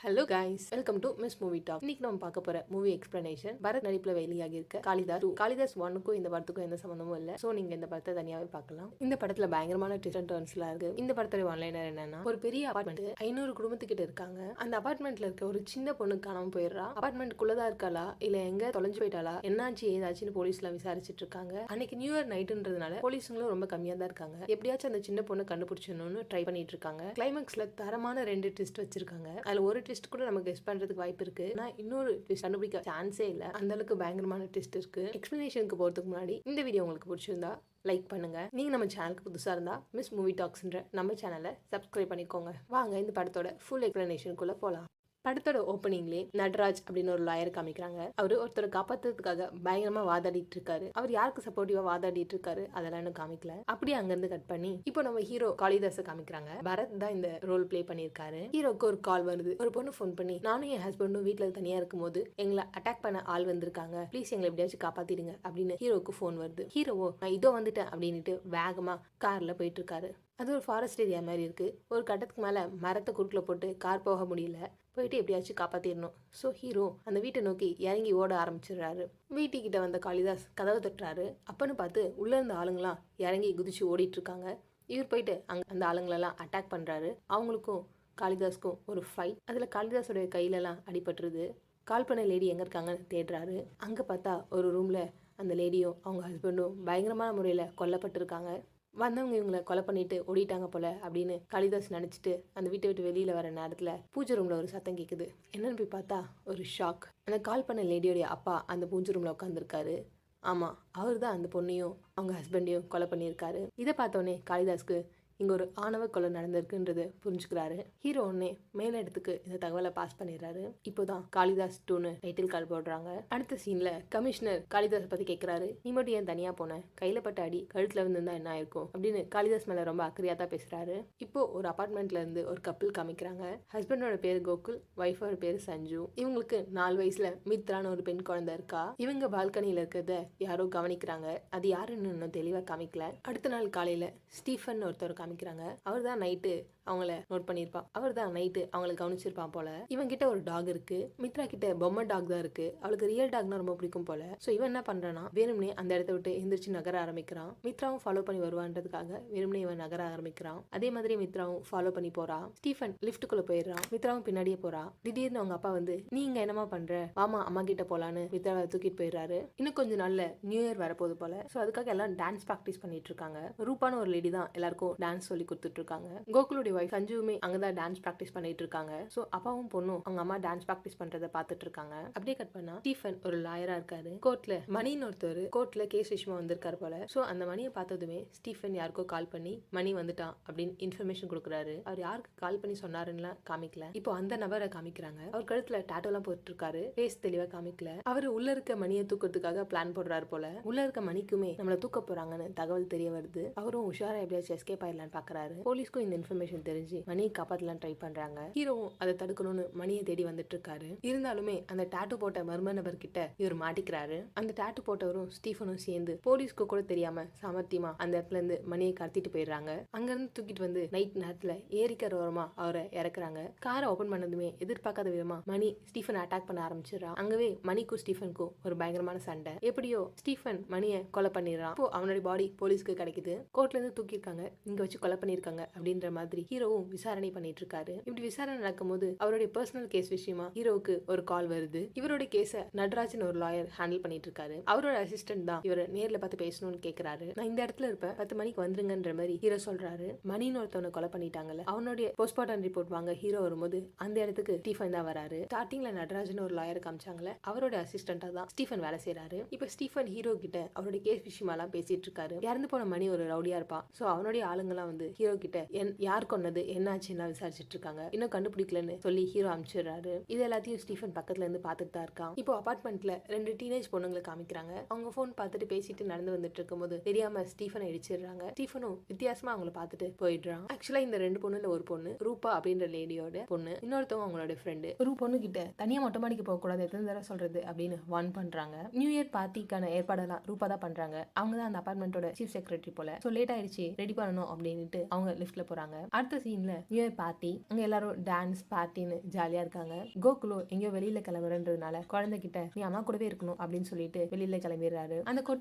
Hello guys, welcome to miss movie talk. இன்னைக்கு நம்ம பார்க்க போற மூவி எக்ஸ்பிளனேஷன் பரத் நடிப்புல வெளியாகி இருக்க காளிதாஸ் 2. காளிதாஸ் 1க்கும் இந்த படத்துக்கும் எந்த சம்பந்தமும் இல்ல. சோ நீங்க இந்த படத்தை தனியாவே பார்க்கலாம். இந்த படத்துல பயங்கரமான ட்விஸ்ட் அண்ட் டர்ன்ஸ்லாம் இருக்கு. இந்த படத்தோட ஒன்லைனர் என்னன்னா, ஒரு பெரிய அபார்ட்மெண்ட் 500 குடும்பத்துக்கிட்ட இருக்காங்க. அந்த அபார்ட்மெண்ட்ல இருக்க ஒரு சின்ன பொண்ணு காணாம போயிடுறா. அபார்ட்மெண்ட்குள்ளதான் இருக்காளா இல்ல எங்க தொலைஞ்சு போயிட்டாளா, என்னாச்சு ஏதாச்சுன்னு போலீஸ்ல விசாரிச்சுட்டு இருக்காங்க. அன்னைக்கு நியூ இயர் நைட்டுன்றதுனால போலீஸுங்களும் ரொம்ப கம்மியா தான் இருக்காங்க. எப்படியாச்சும் அந்த சின்ன பொண்ணு கண்டுபிடிச்சணும்னு ட்ரை பண்ணிட்டு இருக்காங்க. கிளைமேக்ஸ்ல தரமான 2 ட்விஸ்ட் வச்சிருக்காங்க. அதுல ஒரு ட்விஸ்ட் கூட நமக்கு கெஸ் பண்றதுக்கு வாய்ப்பு இருக்கு. ஆனா இன்னொரு ட்விஸ்ட் கண்டுபிடிக்க சான்ஸே இல்ல. அந்த அளவுக்கு பயங்கரமான ட்விஸ்ட் இருக்கு. எக்ஸ்பிளனேஷனுக்கு போறதுக்கு முன்னாடி இந்த வீடியோ உங்களுக்கு பிடிச்சிருந்தா லைக் பண்ணுங்க. நீங்க நம்ம சேனலுக்கு புதுசா இருந்தா மிஸ் மூவி டாக்ஸ்ன்ற நம்ம சேனலை சப்ஸ்கிரைப் பண்ணிக்கோங்க. வாங்க இந்த படத்தோட ஃபுல் எக்ஸ்பிளனேஷனுக்குள்ள போலாம். படத்தோட ஓப்பனிங்லேயே நட்ராஜ் அப்படின்னு ஒரு லாயர் காமிக்கிறாங்க. அவர் ஒருத்தரை காப்பாத்துறதுக்காக பயங்கரமா வாதாடிட்டு இருக்காரு. அவர் யாருக்கு சப்போர்ட்டிவா வாதாடிட்டு இருக்காரு அதெல்லாம் இன்னும் காமிக்கல. அப்படியே அங்கிருந்து கட் பண்ணி இப்போ நம்ம ஹீரோ காளிதாஸை காமிக்கிறாங்க. பரத் தான் இந்த ரோல் பிளே பண்ணியிருக்காரு. ஹீரோக்கு ஒரு கால் வருது. ஒரு பொண்ணு ஃபோன் பண்ணி, நானும் என் ஹஸ்பண்டும் வீட்டுல தனியா இருக்கும் போது எங்களை அட்டாக் பண்ண ஆள் வந்திருக்காங்க, ப்ளீஸ் எங்களை எப்படியாச்சும் காப்பாத்திடுங்க அப்படின்னு ஹீரோக்கு ஃபோன் வருது. ஹீரோவோ நான் இதோ வந்துட்டேன் அப்படின்ட்டு வேகமா கார்ல போயிட்டு இருக்காரு. அது ஒரு ஃபாரஸ்ட் ஏரியா மாதிரி இருக்கு. ஒரு கட்டத்துக்கு மேல மரத்தை குறுக்குல போட்டு கார் போக முடியல. போயிட்டு எப்படியாச்சும் காப்பாத்திடணும். ஸோ ஹீரோ அந்த வீட்டை நோக்கி இறங்கி ஓட ஆரம்பிச்சிடுறாரு. வீட்டுக்கிட்ட வந்த காளிதாஸ் கதவை தட்டுறாரு. அப்பன்னு பார்த்து உள்ள இருந்த ஆளுங்களாம் இறங்கி குதிச்சு ஓடிட்டு இருக்காங்க. இவர் போயிட்டு அந்த ஆளுங்களெல்லாம் அட்டாக் பண்றாரு. அவங்களுக்கும் காளிதாஸ்க்கும் ஒரு ஃபைட். அதுல காளிதாஸோடைய கையிலலாம் அடிபட்டுருது. கால் பண்ண லேடி எங்க இருக்காங்கன்னு தேடுறாரு. அங்க பார்த்தா ஒரு ரூம்ல அந்த லேடியும் அவங்க ஹஸ்பண்டும் பயங்கரமான முறையில கொல்லப்பட்டிருக்காங்க. வந்தவங்க இவங்களை கொலை பண்ணிட்டு ஓடிட்டாங்க போல அப்படின்னு காளிதாஸ் நினைச்சிட்டு அந்த வீட்டை விட்டு வெளியில வர நேரத்துல பூஜை ரூம்ல ஒரு சத்தம் கேக்குது. என்னன்னு போய் பார்த்தா ஒரு ஷாக். அந்த கால் பண்ண லேடியோடைய அப்பா அந்த பூஜை ரூம்ல உட்காந்துருக்காரு. ஆமா, அவர் தான் அந்த பொண்ணையும் அவங்க ஹஸ்பண்டையும் கொலை பண்ணியிருக்காரு. இதை பார்த்தோன்னே காளிதாஸ்க்கு இங்க ஒரு ஆணவ கொலை நடந்திருக்குன்றது புரிஞ்சுக்கிறாரு. ஹீரோ உடனே மேல இடத்துக்கு இந்த தகவலை பாஸ் பண்ணிடுறாரு. இப்போதான் காளிதாஸ் 2ன்னு டைட்டில் கால் போடுறாங்க. அடுத்த சீன்ல கமிஷனர் காளிதாஸ் பத்தி கேட்கிறாரு. நீ மட்டும் ஏன் தனியா போன, கையில பட்ட அடி கழுத்துல விழுந்தா என்ன ஆயிருக்கும் அப்படின்னு காளிதாஸ் மேல ரொம்ப அக்கறையா தான் பேசுறாரு. இப்போ ஒரு அபார்ட்மெண்ட்ல இருந்து ஒரு கப்பிள் காமிக்கிறாங்க. ஹஸ்பண்டோட பேரு கோகுல், ஒய்ஃபோட பேரு சஞ்சு. இவங்களுக்கு 4 வயசுல மித்ரான ஒரு பெண் குழந்தை இருக்கா. இவங்க பால்கனியில இருக்கிறத யாரோ கவனிக்கிறாங்க. அது யாருன்னு இன்னும் தெளிவா காமிக்கல. அடுத்த நாள் காலையில ஸ்டீஃபன் ஒருத்தர் காமிக்கிறாங்க. அவர் தான் நைட்டு அவங்கள நோட் பண்ணிருப்பான். அவர் தான் நைட்டு அவங்களை கவனிச்சிருப்பான் போல. இவன் கிட்ட ஒரு டாக் இருக்கு. மித்ரா கிட்ட பொம்மை டாக் தான் இருக்கு. அவளுக்கு ரியல் டாக்னா ரொம்ப பிடிக்கும் போல. சோ இவன் என்ன பண்றானா, வேணும்னே அந்த இடத்த விட்டு எந்திரிச்சு நகர ஆரம்பிக்கிறான். மித்ராவும் ஃபாலோ பண்ணி வருவான்றதுக்காக வேணும்னே இவன் நகர ஆரம்பிக்கிறான். அதே மாதிரி மித்ராவும் ஃபாலோ பண்ணி போறா. ஸ்டீஃபன் லிஃப்ட்டுக்குள்ள போயிடுறான். மித்ராவும் பின்னாடியே போறா. திடீர்னு அவங்க அப்பா வந்து, நீ இங்க என்னமா பண்ற, வாமா அம்மா கிட்ட போலான்னு மித்ராவை தூக்கிட்டு போயிடுறாரு. இன்னும் கொஞ்ச நாள்ல நியூ இயர் வரப்போகுது போல. சோ அதுக்காக எல்லாம் டான்ஸ் பிராக்டிஸ் பண்ணிட்டு இருக்காங்க. ரூபான ஒரு லேடி தான் எல்லாருக்கும் டான்ஸ் சொல்லி கொடுத்துட்டு இருக்காங்க. கோகுலுடைய வைஃப் சஞ்சுவுமே அங்கதான் டான்ஸ் பிராக்டிஸ் பண்ணிட்டு இருக்காங்க. சோ அப்பாவும் பொண்ணும் அவங்க அம்மா டான்ஸ் பிராக்டிஸ் பண்றதை பார்த்துட்டு இருக்காங்க. அப்படியே கட் பண்ணா ஸ்டீஃபன் ஒரு லாயரா இருக்காரு. கோர்ட்ல மணின்னு ஒருத்தர் கோர்ட்ல கேஸ் விஷயமா வந்திருக்காரு போல. சோ அந்த மணியை பார்த்ததுமே ஸ்டீஃபன் யாருக்கோ கால் பண்ணி மணி வந்துட்டான் அப்படின்னு இன்ஃபர்மேஷன் கொடுக்குறாரு. அவர் யாருக்கு கால் பண்ணி சொன்னாருன்னு காமிக்கல. இப்போ அந்த நபரை காமிக்கிறாங்க. அவர் கழுத்துல டாட்டோ எல்லாம் போட்டு இருக்காரு. ஃபேஸ் தெளிவா காமிக்கல. அவரு உள்ள இருக்க மணியை தூக்கிறதுக்காக பிளான் போடுறாரு போல. உள்ள இருக்க மணிக்குமே நம்மள தூக்க போறாங்கன்னு தகவல் தெரிய வருது. அவரும் உஷாரா எப்படியாச்சும் எஸ்கேப் ஆயிடலான்னு பாக்குறாரு. போலீஸ்க்கும் இந்த இன்ஃபர்மேஷன் தெரிஞ்சு மணியை காப்பாத்தலாம் ட்ரை பண்றாங்க. ஹீரோவும் அதை தடுக்கணும்னு மணியை தேடி வந்துட்டு இருக்காரு. இருந்தாலுமே அந்த டாட்டூ போட்ட மர்ம நபர் கிட்ட இவர் மாட்டிக்கிறாரு. அந்த டாட்டூ போட்டவரும் ஸ்டீஃபனும் சேர்ந்து போலீஸ்க்கு கூட தெரியாம சாமர்த்தியமா அந்த இடத்துல இருந்து மணியை கடத்திட்டு போயிடுறாங்க. அங்க இருந்து தூக்கிட்டு வந்து நைட் நேரத்துல ஏரிக்கர ஓரமா அவரை இறக்குறாங்க. காரை ஓபன் பண்ணதுமே எதிர்பார்க்காத விதமா மணி ஸ்டீஃபன் அட்டாக் பண்ண ஆரம்பிச்சிடறான். அங்கவே மணிக்கும் ஸ்டீஃபனுக்கும் ஒரு பயங்கரமான சண்டை. எப்படியோ ஸ்டீஃபன் மணியை கொலை பண்ணிடுறான். இப்போ அவனுடைய பாடி போலீஸ்க்கு கிடைக்குது. கோர்ட்ல இருந்து தூக்கிருக்காங்க, இங்க வச்சு கொலை பண்ணிருக்காங்க அப்படின்ற மாதிரி ஹீரோவும் விசாரணை பண்ணிட்டு இருக்காரு. இப்படி விசாரணை நடக்கும் போது அவருடைய பர்சனல் கேஸ் விஷயமா ஹீரோவுக்கு ஒரு கால் வருது. இவருடைய கேஸ நட்ராஜன் ஒரு லாயர் ஹேண்டில் பண்ணிட்டு இருக்காரு. அவரோட அசிஸ்டன்ட் தான் இவரை நேர்ல பார்த்து பேசணும்னு கேக்குறாரு. நான் இந்த இடத்துல இருப்பேன், 10 மணிக்கு வந்துருங்கன்ற மாதிரி ஹீரோ சொல்றாரு. மணின்னு ஒருத்தவனை கொலை பண்ணிட்டாங்கல்ல, அவனுடைய போஸ்ட்மார்ட்டம் ரிப்போர்ட் வாங்க ஹீரோ வரும்போது அந்த இடத்துக்கு ஸ்டீஃபன் தான் வராரு. ஸ்டார்டிங்ல நட்ராஜன் ஒரு லாயர் காமிச்சாங்கல்ல, அவரோட அசிஸ்டண்டா தான் ஸ்டீஃபன் வேலை செய்யறாரு. இப்ப ஸ்டீஃபன் ஹீரோ கிட்ட அவருடைய கேஸ் விஷயமா எல்லாம் பேசிட்டு இருக்காரு. இறந்து போன மணி ஒரு ரவுடியா இருப்பான். சோ அவனுடைய ஆளுங்கெல்லாம் வந்து ஹீரோ கிட்ட யார் கொன்னது என்னாச்சுன்னா விசாரிச்சுட்டு இருக்காங்க. இன்னும் கண்டுபிடிக்கலன்னு சொல்லி ஹீரோ அனுப்பிச்சிடுறாரு. இது எல்லாத்தையும் ஸ்டீஃபன் பக்கத்துல இருந்து பார்த்துட்டு தான் இருக்கான். இப்போ அபார்ட்மெண்ட்ல 2 டீனேஜ் பொண்ணுங்களை காமிக்கிறாங்க. அவங்க போன் பார்த்துட்டு பேசிட்டு நடந்து வந்துட்டு இருக்கும் போது தெரியாம ஸ்டீஃபனை இடிச்சிடுறாங்க. ஸ்டீஃபனும் வித்தியாசமா அவங்கள பார்த்துட்டு போயிடுறான். ஆக்சுவலா இந்த 2 பொண்ணுல ஒரு பொண்ணு ரூபா அப்படின்ற லேடியோட பொண்ணு, இன்னொருத்தவங்க அவங்களோட ஃப்ரெண்டு. ஒரு பொண்ணு கிட்ட தனியா மொட்டை மாடிக்கு போக கூடாது, எத்தனை தடவை சொல்றது அப்படின்னு வார்ன் பண்றாங்க. நியூ இயர் பார்ட்டிக்கான ஏற்பாடெல்லாம் ரூபா தான் பண்றாங்க. அவங்க தான் அந்த அபார்ட்மெண்டோட சீஃப் செக்ரட்டரி போல. சோ லேட் ஆயிடுச்சு, ரெடி பண்ணணும் அப்படின்னு அப்படின்ட்டு அவங்க லிஃப்ட்ல போறாங்க. அடுத்த சீன்ல நியூ இயர் பார்ட்டி, அங்க எல்லாரும் டான்ஸ் பார்ட்டின்னு ஜாலியா இருக்காங்க. கோகுலோ எங்கேயோ வெளியில கிளம்புறன்றதுனால குழந்தைகிட்ட நீ அம்மா கூடவே இருக்கணும் அப்படின்னு சொல்லிட்டு வெளியில கிளம்பிடுறாரு.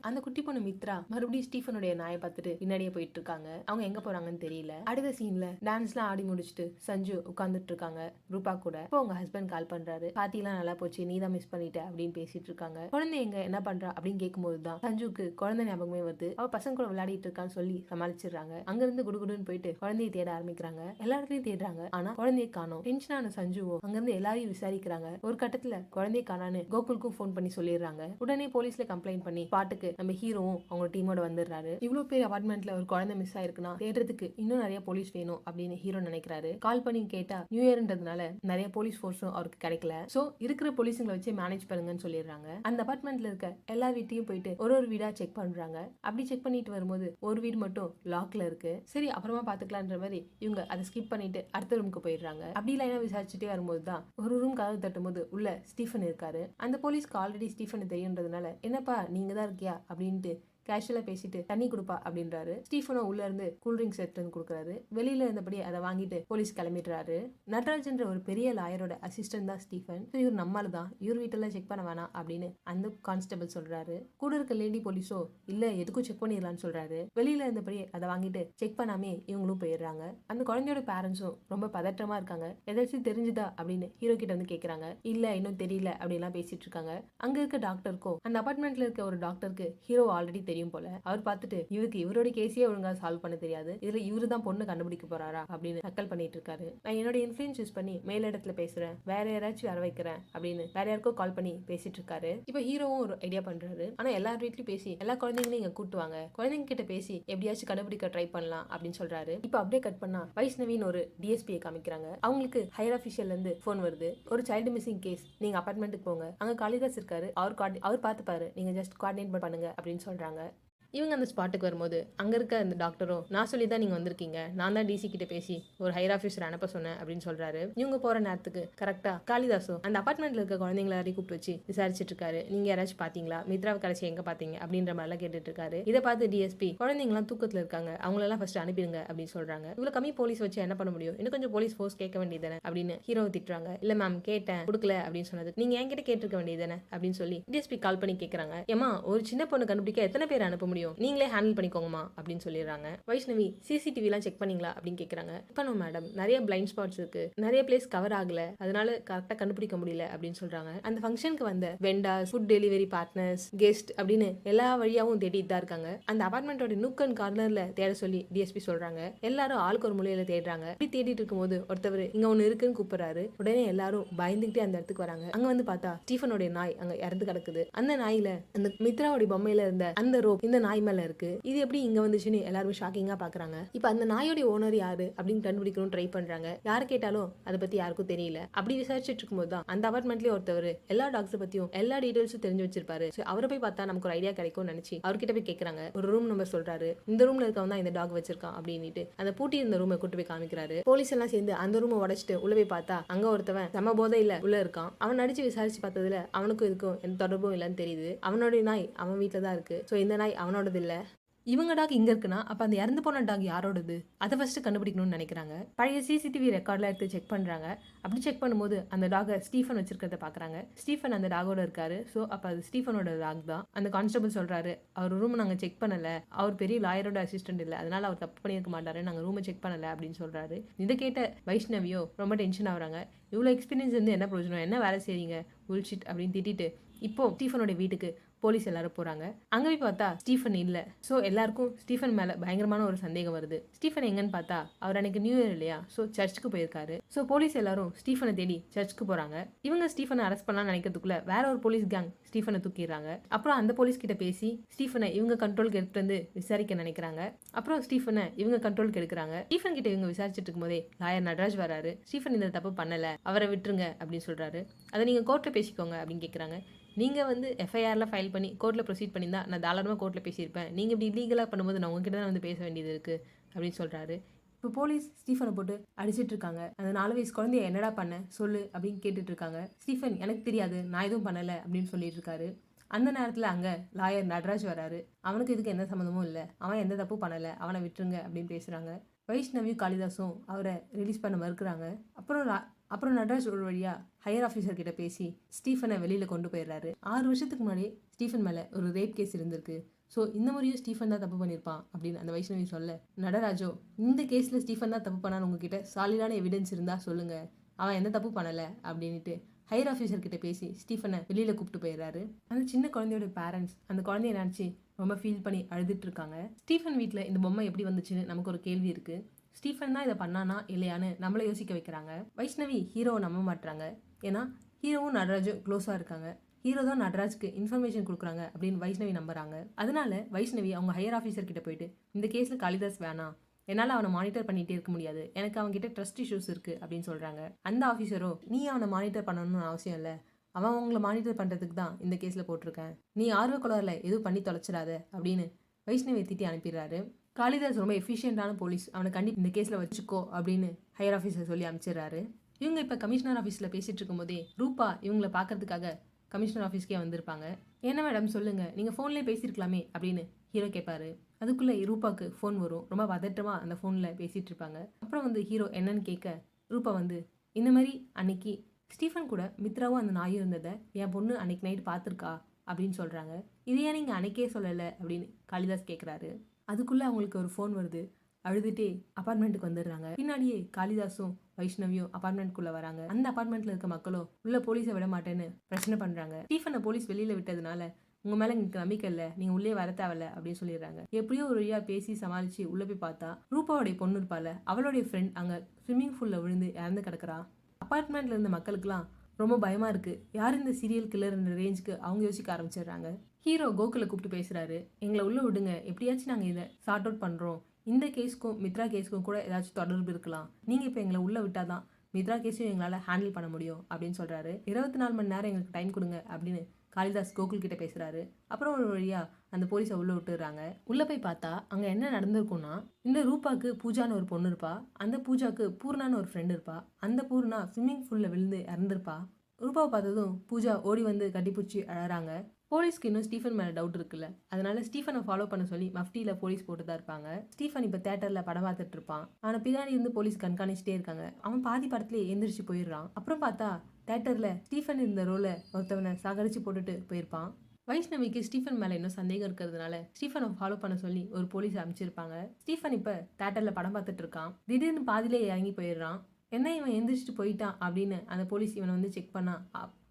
அந்த குட்டி பொண்ணு மித்ரா மறுபடியும் ஸ்டீஃபனுடைய நாயை பார்த்துட்டு பின்னாடியே போயிட்டு இருக்காங்க. அவங்க எங்க போறாங்கன்னு தெரியல. அடுத்த சீன்ல டான்ஸ்லாம் ஆடி முடிச்சுட்டு சஞ்சு உட்கார்ந்துட்டு இருக்காங்க ரூபா கூட. இப்போ உங்க ஹஸ்பண்ட் கால் பண்றாரு, பார்ட்டி எல்லாம் நல்லா போச்சு, நீ தான் மிஸ் பண்ணிட்ட அப்படின்னு பேசிட்டு இருக்காங்க. குழந்தை எங்க என்ன பண்றா அப்படின்னு கேட்கும்போது தான் சஞ்சுக்கு குழந்தை ஞாபகமே வருது. அவ பசங்க கூட விளையாடிட்டு இருக்கான்னு சொல்லி சமாளிச்சிடுறாங்க. அங்க இருந்து குடுகுடுன்னு போயிட்டு குழந்தையை தேட ஆரம்பிக்கிறாங்க. எல்லா இடத்துலயும் தேடுறாங்க, ஆனா குழந்தையை காணோம். டென்ஷனான சஞ்சுவோ அங்க இருந்து எல்லாரையும் விசாரிக்கிறாங்க. ஒரு கட்டத்துல குழந்தையை காணான்னு கோகுலுக்கும் போன் பண்ணி சொல்லிடுறாங்க. உடனே போலீஸ்ல கம்ப்ளைண்ட் பண்ணி பாட்டுக்கு நம்ம ஹீரோவும் அவங்க டீமோட வந்துடுறாரு. இவ்வளவு பேர் அபார்ட்மெண்ட்ல ஒரு குழந்தை மிஸ் ஆயிருக்குன்னா தேடுறதுக்கு இன்னும் நிறைய போலீஸ் வேணும் அப்படின்னு ஹீரோ நினைக்கிறாரு. கால் பண்ணி கேட்டா நியூ இயர்ன்றதுனால நிறைய போலீஸ் போர்ஸும் அவருக்கு கிடைக்கல. சோ இருக்கிற போலீஸுங்களை வச்சு மேனேஜ் பண்ணுங்கன்னு சொல்லிடுறாங்க. அந்த அபார்ட்மெண்ட்ல இருக்க எல்லா வீட்டையும் போயிட்டு ஒரு வீடா செக் பண்றாங்க. அப்படி செக் பண்ணிட்டு வரும்போது ஒரு வீடு மட்டும் லாக்ல இருக்கு. சரி அப்புறமா பாத்துக்கலான்ற மாதிரி இவங்க அதை ஸ்கிப் பண்ணிட்டு அடுத்த ரூமுக்கு போயிடுறாங்க. அப்படி லைனா விசாரிச்சுட்டே வரும்போது தான் ஒரு ரூம் கதவு தட்டும் போது உள்ள ஸ்டீஃபன் இருக்காரு. அந்த போலீஸ்க்கு ஆல்ரெடி ஸ்டீஃபன் தெரியுன்றதுனால என்னப்பா நீங்க தான் இருக்கியா அப்படின்ட்டு கேஷுவலா பேசிட்டு தண்ணி கொடுப்பா அப்படின்றாரு. ஸ்டீஃபனோ உள்ள இருந்து கூல்ட்ரிங்க்ஸ் எடுத்து வந்து கொடுக்குறாரு. வெளியில இருந்தபடி அதை வாங்கிட்டு போலீஸ் கிளம்பிடுறாரு. நடராஜன்ற ஒரு பெரிய லாயரோட அசிஸ்டன்ட் தான் ஸ்டீஃபன். இவர் நம்மால தான், இவர் வீட்டெல்லாம் செக் பண்ண வேணாம் அப்படின்னு அந்த கான்ஸ்டபிள் சொல்றாரு. கூட இருக்க லேடி போலீஸோ இல்ல எதுக்கும் செக் பண்ணிடலாம்னு சொல்றாரு. வெளியில இருந்தபடி அதை வாங்கிட்டு செக் பண்ணாமே இவங்களும் போயிடுறாங்க. அந்த குழந்தையோட பேரண்ட்ஸும் ரொம்ப பதற்றமா இருக்காங்க. ஏதாச்சும் தெரிஞ்சுதா அப்படின்னு ஹீரோ கிட்ட வந்து கேக்குறாங்க. இல்ல இன்னும் தெரியல அப்படின்லாம் பேசிட்டு இருக்காங்க. அங்க இருக்க டாக்டருக்கும் அந்த அபார்ட்மெண்ட்ல இருக்க ஒரு டாக்டருக்கு ஹீரோ ஆல்ரெடி தெரியும் போல. அவர் பார்த்துட்டு இவருக்கு இவரோட கேஸையே ஒழுங்கா சால்வ் பண்ண தெரியாது, இதுல இவரு தான் பொண்ணு கண்டுபிடிக்க போறாரா அப்படின்னு நக்கல் பண்ணிட்டு இருக்காரு. நான் என்னோட இன்ஃபுளுன்ஸ் யூஸ் பண்ணி மேலிடத்துல பேசுறேன், வேற யாராச்சும் வர வைக்கிறேன் அப்படின்னு வேற யாருக்கோ கால் பண்ணி பேசிட்டு இருக்காரு. இப்ப ஹீரோவும் ஒரு ஐடியா பண்றாரு. ஆனா எல்லார் வீட்லயும் பேசி எல்லா குழந்தைங்களையும் இங்க கூட்டுவாங்க, குழந்தைங்க கிட்ட பேசி எப்படியாச்சும் கண்டுபிடிக்க ட்ரை பண்ணலாம் அப்படின்னு சொல்றாரு. இப்ப அப்படியே கட் பண்ணா வைஷ்ணவின்னு ஒரு டிஎஸ்பியை காமிக்கிறாங்க. அவங்களுக்கு ஹையர் அபிஷியல்ல இருந்து போன் வருது. ஒரு சைல்டு மிஸ்ஸிங் கேஸ், நீங்க அபார்ட்மெண்ட்டுக்கு போங்க, அங்க காளிதாஸ் இருக்காரு, அவர் பார்த்துப்பாரு, நீங்க ஜஸ்ட் கோஆர்டினேட் பண்ணுங்க அப்படின்னு சொல்றாங்க. இவங்க அந்த ஸ்பாட்டுக்கு வரும்போது அங்கே இருக்க அந்த டாக்டரும் நான் சொல்லி தான் நீங்கள் வந்திருக்கீங்க, நான் தான் டிசி கிட்ட பேசி ஒரு ஹையர் ஆஃபீஸர் அனுப்ப சொன்னேன் அப்படின்னு சொல்றாரு. இவங்க போகிற நேரத்துக்கு கரெக்டாக காளிதாஸும் அந்த அபார்ட்மெண்ட்ல இருக்க குழந்தைங்களை யாரையும் கூப்பிட்டு வச்சு விசாரிச்சுட்டு இருக்காரு. நீங்கள் யாராச்சும் பார்த்தீங்களா, மித்ராவை கடைசி எங்கே பார்த்தீங்க அப்படின்ற மாதிரிலாம் கேட்டுட்டு இருக்காரு. இதை பார்த்து டிஎஸ்பி குழந்தைங்களாம் தூக்கத்தில் இருக்காங்க, அவங்களெல்லாம் ஃபர்ஸ்ட் அனுப்பிடுங்க அப்படின்னு சொல்றாங்க. இவ்வளோ கம்மி போலீஸ் வச்சு என்ன பண்ண முடியும், இன்னும் கொஞ்சம் போலீஸ் ஃபோர்ஸ் கேட்க வேண்டியதானே அப்படின்னு ஹீரோ திட்டுறாங்க. இல்லை மேம் கேட்டேன் கொடுக்கல அப்படின்னு சொன்னது நீங்கள் என்கிட்ட கேட்டிருக்க வேண்டியதானே அப்படின்னு சொல்லி டிஎஸ்பி கால் பண்ணி கேட்குறாங்க. ஏமா ஒரு சின்ன பொண்ணு கண்டுபிடிக்க எத்தனை பேர் அனுப்ப முடியும், நீங்களே ஹேண்டில் பண்ணிக்கோங்கம்மா அப்படின்னு சொல்லிடுறாங்க. வைஷ்ணவி சிசிடிவி எல்லாம் செக் பண்ணீங்களா அப்படின்னு கேக்குறாங்க. பண்ணோம் மேடம், நிறைய பிளைண்ட் ஸ்பாட்ஸ் இருக்கு, நிறைய பிளேஸ் கவர் ஆகல, அதனால கரெக்டா கண்டுபிடிக்க முடியல அப்படின்னு சொல்றாங்க. அந்த ஃபங்க்ஷனுக்கு வந்த வெண்டாஸ், ஃபுட் டெலிவரி பார்ட்னர்ஸ், கெஸ்ட் அப்படின்னு எல்லா வழியாவும் தேடிட்டு தான் இருக்காங்க. அந்த அபார்ட்மெண்டோட நுக் அண்ட் கார்னர்ல தேட சொல்லி டிஎஸ்பி சொல்றாங்க. எல்லாரும் ஆளுக்கு ஒரு மூலையில தேடுறாங்க. அப்படி தேடிட்டு இருக்கும்போது ஒருத்தவர் இங்க ஒண்ணு இருக்குன்னு கூப்பிடுறாரு. உடனே எல்லாரும் பயந்துகிட்டே அந்த இடத்துக்கு வராங்க. அங்க வந்து பார்த்தா ஸ்டீஃபனோட நாய் அங்க இறந்து கிடக்குது. அந்த நாயில அந்த மித்ராவோட பொம்மையில இருந்த அந்த ரோப் இந்த நாய் மேல இருக்கு. இது எப்படி இங்க வந்துச்சுன்னு எல்லாரும் ஷாக்கிங்கா பாக்குறாங்க. இப்ப அந்த நாயோட ஓனர் யாரு அப்படின்னு கண்டுபிடிக்கணும் ட்ரை பண்றாங்க. யாரு கேட்டாலும் அதை பத்தி யாருக்கும் தெரியல. அப்படி விசாரிச்சுட்டு இருக்கும்போது தான் அந்த அபார்ட்மெண்ட்லயே ஒருத்தவர் எல்லா டாக்ஸ் பத்தியும் எல்லா டீடைல்ஸும் தெரிஞ்சு வச்சிருப்பாரு. அவரை போய் பார்த்தா நமக்கு ஒரு ஐடியா கிடைக்கும் நினைச்சு அவர்கிட்ட போய் கேக்குறாங்க. ஒரு ரூம் நம்பர் சொல்றாரு. இந்த ரூம்ல இருக்கவன் தான் இந்த டாக் வச்சிருக்கான் அப்படின்ட்டு அந்த பூட்டி இருந்த ரூமை கூட்டு போய் காமிக்கிறாரு. போலீஸ் எல்லாம் சேர்ந்து அந்த ரூமை உடைச்சிட்டு உள்ள போய் பார்த்தா அங்க ஒருத்தவன் செம போதையில உள்ள இருக்கான். அவன் நடிச்சு விசாரிச்சு பார்த்ததுல அவனுக்கும் இதுக்கும் எந்த தொடர்பும் இல்லைன்னு தெரியுது. அவனோட நாய் அவன் வீட்டுல தான் இருக்கு. சோ இந்த நாய் அவனோடது இல்ல. இவங்க டாக் இங்க இருக்குன்னா அப்ப அந்த இறந்து போன டாக் யாரோடது, அதை ஃபர்ஸ்ட் கண்டுபிடிக்கணும்னு நினைக்கிறாங்க. பழைய சிசிடிவி ரெக்கார்ட்ல எடுத்து செக் பண்றாங்க. அப்படி செக் பண்ணும்போது அந்த டாக ஸ்டீஃபன் வச்சிருக்கிறத பாக்குறாங்க. ஸ்டீஃபன் அந்த டாகோட இருக்காரு. சோ அப்ப அது ஸ்டீஃபனோட டாக் தான். அந்த கான்ஸ்டபிள் சொல்றாரு, அவர் ரூம் நாங்க செக் பண்ணல, அவர் பெரிய லாயரோட அசிஸ்டன்ட் இல்ல, அதனால அவர் தப்பு பண்ணியிருக்க மாட்டாரு, நாங்க ரூமை செக் பண்ணல அப்படின்னு சொல்றாரு. இதை கேட்ட வைஷ்ணவியோ ரொம்ப டென்ஷன் ஆகுறாங்க. இவ்வளவு எக்ஸ்பீரியன்ஸ் இருந்து என்ன பிரயோஜனம், என்ன வேலை செய்றீங்க புல்ஷிட் அப்படின்னு திட்டிட்டு இப்போ ஸ்டீஃபனோட வீட்டுக்கு போலீஸ் எல்லாரும் போறாங்க. அங்க போய் பார்த்தா ஸ்டீஃபன் இல்ல. சோ எல்லாருக்கும் ஸ்டீஃபன் மேல பயங்கரமான ஒரு சந்தேகம் வருது. ஸ்டீஃபன் எங்கன்னு பார்த்தா அவர் அன்னைக்கு நியூ இயர் இல்லையா, சோ சர்ச்சுக்கு போயிருக்காரு. சோ போலீஸ் எல்லாரும் ஸ்டீஃபனை தேடி சர்ச்சுக்கு போறாங்க. இவங்க ஸ்டீஃபனை அரெஸ்ட் பண்ணலாம் நினைக்கிறதுக்குள்ள வேற ஒரு போலீஸ் கேங் ஸ்டீஃபனை தூக்கிடுறாங்க. அப்புறம் அந்த போலீஸ் கிட்ட பேசி ஸ்டீஃபனை இவங்க கண்ட்ரோலுக்கு எடுத்து வந்து விசாரிக்க நினைக்கிறாங்க. அப்புறம் ஸ்டீஃபனை இவங்க கண்ட்ரோலுக்கு எடுக்கிறாங்க. ஸ்டீஃபன் கிட்ட இவங்க விசாரிச்சுட்டு இருக்கும் போதே லாயர் நடராஜ் வராரு. ஸ்டீஃபன் இந்த தப்பு பண்ணல, அவரை விட்டுருங்க அப்படின்னு சொல்றாரு. அதை நீங்க கோர்ட்ல பேசிக்கோங்க அப்படின்னு கேக்குறாங்க. நீங்க வந்து எஃப்ஐஆர்ல ஃபைல் பண்ணி கோர்ட்ல ப்ரொசீட் பண்ணியிருந்தா நான் தாராளமாக கோர்ட்ல பேசியிருப்பேன், நீங்க இப்படி இல்லீகலா பண்ணும்போது நான் உங்ககிட்ட தான் வந்து பேச வேண்டியது இருக்கு அப்படின்னு சொல்றாரு. இப்போ போலீஸ் ஸ்டீஃபனை போட்டு அடிச்சிட்டு இருக்காங்க. அந்த 4 வயசு குழந்தைய என்னடா பண்ண சொல்லு அப்படின்னு கேட்டுட்டு இருக்காங்க. ஸ்டீஃபன் எனக்கு தெரியாது, நான் எதுவும் பண்ணல அப்படின்னு சொல்லிட்டு இருக்காரு. அந்த நேரத்துல அங்க லாயர் நடராஜ் வராரு. அவனுக்கு இதுக்கு எந்த சம்மந்தமும் இல்லை, அவன் எந்த தப்பும் பண்ணல, அவனை விட்டுருங்க அப்படின்னு பேசுறாங்க. வைஷ்ணவியும் காளிதாஸும் அவரை ரிலீஸ் பண்ண மறுக்கிறாங்க. அப்புறம் நடராஜ் ஒரு வழியாக ஹையர் ஆஃபீஸர் கிட்ட பேசி ஸ்டீஃபனை வெளியில் கொண்டு போயிடுறாரு. 6 வருஷத்துக்கு முன்னாடி ஸ்டீஃபன் மேலே ஒரு ரேப் கேஸ் இருந்திருக்கு. ஸோ இந்த முறையும் ஸ்டீஃபன் தான் தப்பு பண்ணியிருப்பான் அப்படின்னு அந்த வைஷ்ணவி சொல்ல, நடராஜோ இந்த கேஸில் ஸ்டீஃபன் தான் தப்பு பண்ணான்னு உங்ககிட்ட சாலிடான எவிடன்ஸ் இருந்தால் சொல்லுங்கள், அவன் எந்த தப்பு பண்ணலை அப்படின்ட்டு ஹையர் ஆஃபீஸர் கிட்ட பேசி ஸ்டீஃபனை வெளியில் கூப்பிட்டு போயிடுறாரு. அந்த சின்ன குழந்தையோட பேரண்ட்ஸ் அந்த குழந்தைய நினச்சி ரொம்ப ஃபீல் பண்ணி அழுதுட்டு இருக்காங்க. ஸ்டீஃபன் வீட்டில் இந்த பொம்மை எப்படி வந்துச்சுன்னு நமக்கு ஒரு கேள்வி இருக்குது. ஸ்டீஃபன் தான் இதை பண்ணானா இல்லையான்னு நம்மளை யோசிக்க வைக்கிறாங்க. வைஷ்ணவி ஹீரோவை நம்ப மாட்டுறாங்க. ஏன்னா ஹீரோவும் நடராஜும் க்ளோஸாக இருக்காங்க. ஹீரோ தான் நடராஜ்க்கு இன்ஃபர்மேஷன் கொடுக்குறாங்க அப்படின்னு வைஷ்ணவி நம்புறாங்க. அதனால வைஷ்ணவி அவங்க ஹையர் ஆஃபீஸர் கிட்ட போயிட்டு இந்த கேஸில் காளிதாஸ் வேணாம், என்னால் அவனை மானிட்டர் பண்ணிகிட்டே இருக்க முடியாது, எனக்கு அவன்கிட்ட ட்ரஸ்ட் இஷ்யூஸ் இருக்குது அப்படின்னு சொல்கிறாங்க. அந்த ஆஃபீஸரோ நீ அவனை மானிட்டர் பண்ணணும்னு அவசியம் இல்லை, அவன் உங்களை மானிட்டர் பண்ணுறதுக்கு தான் இந்த கேஸில் போட்டிருக்கேன், நீ ஆர்வக்குளரில் எதுவும் பண்ணி தொலைச்சிடாத அப்படின்னு வைஷ்ணவியை திட்டி அனுப்பிடுறாரு. காளிதாஸ் ரொம்ப எஃபிஷியண்டான போலீஸ், அவனை கண்டிப்பாக இந்த கேஸில் வச்சுக்கோ அப்படின்னு ஹையர் ஆஃபீஸர் சொல்லி அனுப்பிச்சிடுறாரு. இவங்க இப்போ கமிஷனர் ஆஃபீஸில் பேசிகிட்டு இருக்கும்போதே ரூபா இவங்களை பார்க்கறதுக்காக கமிஷனர் ஆஃபீஸ்க்கே வந்திருப்பாங்க. என்ன மேடம் சொல்லுங்கள், நீங்கள் ஃபோன்லேயே பேசியிருக்கலாமே அப்படின்னு ஹீரோ கேட்பாரு. அதுக்குள்ளே ரூபாவுக்கு ஃபோன் வரும். ரொம்ப பதட்டமாக அந்த ஃபோனில் பேசிகிட்டு இருப்பாங்க. அப்புறம் ஹீரோ என்னன்னு கேட்க ரூபா இந்த மாதிரி அன்னைக்கு ஸ்டீஃபன் கூட மித்ராவும் அந்த நாயும் இருந்ததை என் பொண்ணு அன்னைக்கு நைட்டு பார்த்துருக்கா அப்படின்னு சொல்கிறாங்க. இதையே நீங்கள் அன்னைக்கே சொல்லலை அப்படின்னு காளிதாஸ் கேட்குறாரு. அதுக்குள்ளே அவங்களுக்கு ஒரு ஃபோன் வருது. அழுதுகிட்டே அப்பார்ட்மெண்ட்டுக்கு வந்துடுறாங்க. பின்னாடியே காளிதாஸும் வைஷ்ணவியும் அப்பார்ட்மெண்ட்குள்ளே வராங்க. அந்த அப்பார்ட்மெண்ட்டில் இருக்க மக்களும் உள்ள போலீஸை விட மாட்டேன்னு பிரச்சனை பண்ணுறாங்க. ஸ்டீஃபனை போலீஸ் வெளியில் விட்டதுனால உங்கள் மேலே எங்களுக்கு நம்பிக்கை இல்லை, நீங்கள் உள்ளே வர தேவையில்ல அப்படின்னு சொல்லிடுறாங்க. எப்படியோ ஒரு வழியாக பேசி சமாளித்து உள்ளே போய் பார்த்தா ரூபாவுடைய பொண்ணு இருப்பாள், அவளுடைய ஃப்ரெண்ட் அங்கே ஸ்விம்மிங் பூலில் விழுந்து இறந்து கிடக்குறா. அப்பார்ட்மெண்ட்டில் இருந்த மக்களுக்குலாம் ரொம்ப பயமாக இருக்குது. யார் இந்த சீரியல் கில்லர்ன்ற ரேஞ்சுக்கு அவங்க யோசிக்க ஆரம்பிச்சிடுறாங்க. ஹீரோ கோகுலை கூப்பிட்டு பேசுகிறாரு. எங்களை உள்ளே விடுங்க, எப்படியாச்சும் நாங்கள் இதை சார்ட் அவுட் பண்ணுறோம், இந்த கேஸுக்கும் மித்ரா கேஸுக்கும் கூட ஏதாச்சும் தொடர்பு இருக்கலாம், நீங்கள் இப்போ எங்களை உள்ளே விட்டால் தான் மித்ரா கேஸையும் எங்களால் ஹேண்டில் பண்ண முடியும் அப்படின்னு சொல்கிறாரு. 24 மணி நேரம் எங்களுக்கு டைம் கொடுங்க அப்படின்னு காளிதாஸ் கோகுல் கிட்ட பேசுகிறாரு. அப்புறம் ஒரு வழியாக அந்த போலீஸை உள்ளே விட்டுடுறாங்க. உள்ளே போய் பார்த்தா அங்கே என்ன நடந்திருக்கும்னா, இந்த ரூபாவுக்கு பூஜான்னு ஒரு பொண்ணு இருப்பா, அந்த பூஜாவுக்கு பூர்ணான்னு ஒரு ஃப்ரெண்டு இருப்பா. அந்த பூர்ணா ஸ்விம்மிங் பூலில் விழுந்து இறந்துருப்பா. ரூபாவை பார்த்ததும் பூஜா ஓடி வந்து கட்டிப்பிடிச்சி அழறாங்க. போலீஸ்க்கு இன்னும் ஸ்டீஃபன் மேலே டவுட் இருக்குல்ல, அதனால ஸ்டீஃபனை ஃபாலோ பண்ண சொல்லி மஃப்டியில் போலீஸ் போட்டு தான் இருப்பாங்க. ஸ்டீஃபன் இப்போ தேட்டரில் படம் பார்த்துட்டு இருப்பான். அவனை பின்னாடி இருந்து போலீஸ் கண்காணிச்சிட்டே இருக்காங்க. அவன் பாதி படத்துலேயே எந்திரிச்சு போயிடுறான். அப்புறம் பார்த்தா தேட்டரில் ஸ்டீஃபன் இருந்த ரோலை ஒருத்தவனை சாகடிச்சு போட்டுட்டு போயிருப்பான். வைஷ்ணவிக்கு ஸ்டீஃபன் மேலே இன்னும் சந்தேகம் இருக்கிறதுனால ஸ்டீஃபனை ஃபாலோ பண்ண சொல்லி ஒரு போலீஸ் அமைச்சிருப்பாங்க. ஸ்டீஃபன் இப்போ தேட்டரில் படம் பார்த்துட்டு இருக்கான். திடீர்னு பாதிலே இறங்கி போயிடுறான். என்ன இவன் எந்திரிச்சிட்டு போயிட்டான் அப்படின்னு அந்த போலீஸ் இவனை செக் பண்ணா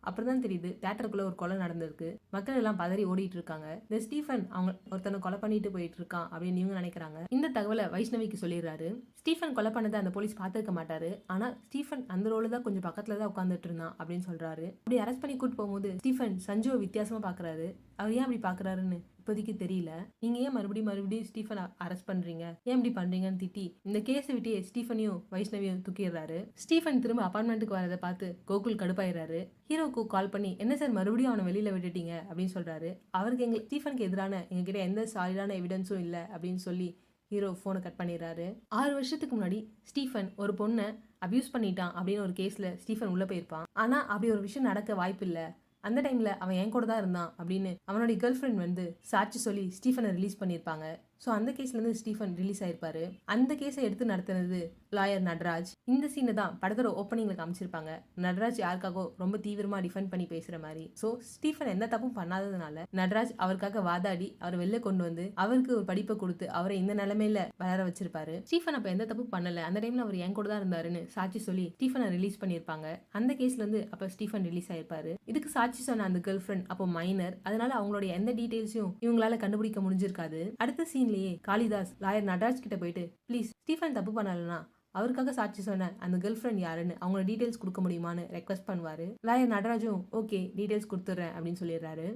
அப்புறம் தான் தெரியுது தேட்டருக்குள்ள ஒரு கொலை நடந்திருக்கு. மக்கள் எல்லாம் பதறி ஓடிட்டு இருக்காங்க. இந்த ஸ்டீஃபன் அவங்க ஒருத்தனை கொலை பண்ணிட்டு போயிட்டு இருக்கான் அப்படின்னு இவங்க நினைக்கிறாங்க. இந்த தகவலை வைஷ்ணவிக்கு சொல்லிடுறாரு. ஸ்டீஃபன் கொலை பண்ணதை அந்த போலீஸ் பார்த்துருக்க மாட்டாரு, ஆனா ஸ்டீஃபன் அந்த ரோல தான் கொஞ்சம் பக்கத்துல தான் உட்காந்துட்டு இருந்தான் அப்படின்னு சொல்றாரு. அப்படி அரெஸ்ட் பண்ணி கூட்டு போகும்போது ஸ்டீஃபன் சஞ்சுவை வித்தியாசமா பாக்குறாரு. அவர் ஏன் அப்படி பாக்குறாருன்னு இப்போதைக்கு தெரியல. நீங்க ஏன் மறுபடியும் ஸ்டீஃபன் அரெஸ்ட் பண்றீங்க, ஏன் இப்படி பண்றீங்கன்னு திட்டி இந்த கேஸை விட்டே ஸ்டீஃபனையும் வைஷ்ணவியும் தூக்கிடுறாரு. ஸ்டீஃபன் திரும்ப அப்பார்ட்மெண்ட்டுக்கு வரதை பார்த்து கோகுல் கடுப்பாயிடுறாரு. ஹீரோக்கு கால் பண்ணி என்ன சார் மறுபடியும் அவனை வெளியில விட்டுட்டீங்க அப்படின்னு சொல்றாரு. அவருக்கு ஸ்டீஃபனுக்கு எதிரான எங்ககிட்ட எந்த சாலிடான எவிடன்ஸும் இல்லை அப்படின்னு சொல்லி ஹீரோ ஃபோனை கட் பண்ணிடுறாரு. 6 வருஷத்துக்கு முன்னாடி ஸ்டீஃபன் ஒரு பொண்ணை அபியூஸ் பண்ணிட்டான் அப்படின்னு ஒரு கேஸ்ல ஸ்டீஃபன் உள்ள போயிருப்பான். ஆனா அப்படி ஒரு விஷயம் நடக்க வாய்ப்பு இல்லை. அந்த டைமில் அவன் என் கூட தான் இருந்தான் அப்படின்னு அவனுடைய கேர்ள் ஃப்ரெண்ட் சாட்சி சொல்லி ஸ்டீஃபனை ரிலீஸ் பண்ணியிருப்பாங்க. ஸோ அந்த கேஸ்லேருந்து ஸ்டீஃபன் ரிலீஸ் ஆயிருப்பாரு. அந்த கேஸை எடுத்து நடத்துனது லாயர் நடராஜ். இந்த சீனை தான் படத்தோட ஓப்பனிங்கில் காமிச்சிருப்பாங்க. நடராஜ் யாருக்காகவோ ரொம்ப தீவிரமாக டிஃபெண்ட் பண்ணி பேசுகிற மாதிரி. ஸோ ஸ்டீஃபன் எந்த தப்பும் பண்ணாததுனால நடராஜ் அவருக்காக வாதாடி அவர் வெளில கொண்டு வந்து அவருக்கு ஒரு படிப்பை கொடுத்து அவரை இந்த நிலைமையில வளர வச்சிருப்பாரு. ஸ்டீஃபன் அப்போ எந்த தப்பும் பண்ணல, அந்த டைமில் அவர் என் கூட தான் இருந்தாருன்னு சாட்சி சொல்லி ஸ்டீஃபனை ரிலீஸ் பண்ணியிருப்பாங்க. அந்த கேஸ்லேருந்து அப்போ ஸ்டீஃபன் ரிலீஸ் ஆயிருப்பாரு. இதுக்கு சாட்சி சொன்ன அந்த கேர்ள் ஃப்ரெண்ட் அப்போ மைனர், அதனால அவங்களுடைய எந்த டீடைல்ஸையும் இவங்களால கண்டுபிடிக்க முடிஞ்சிருக்காது. அடுத்த சீன்லயே காளிதாஸ் லாயர் நடராஜ் கிட்ட போயிட்டு ப்ளீஸ் ஸ்டீஃபன் தப்பு பண்ணலன்னா அவருக்காக சாட்சி சொன்ன அந்த கேர்ள் ஃப்ரெண்ட் யாருன்னு அவங்களோட டீடைல்ஸ் கொடுக்க முடியுமான்னு ரெக்வஸ்ட் பண்ணுவாரு. லாயர் நடராஜும் ஓகே டீடைல்ஸ் கொடுத்துட்றேன் அப்படின்னு சொல்லிடுறாரு.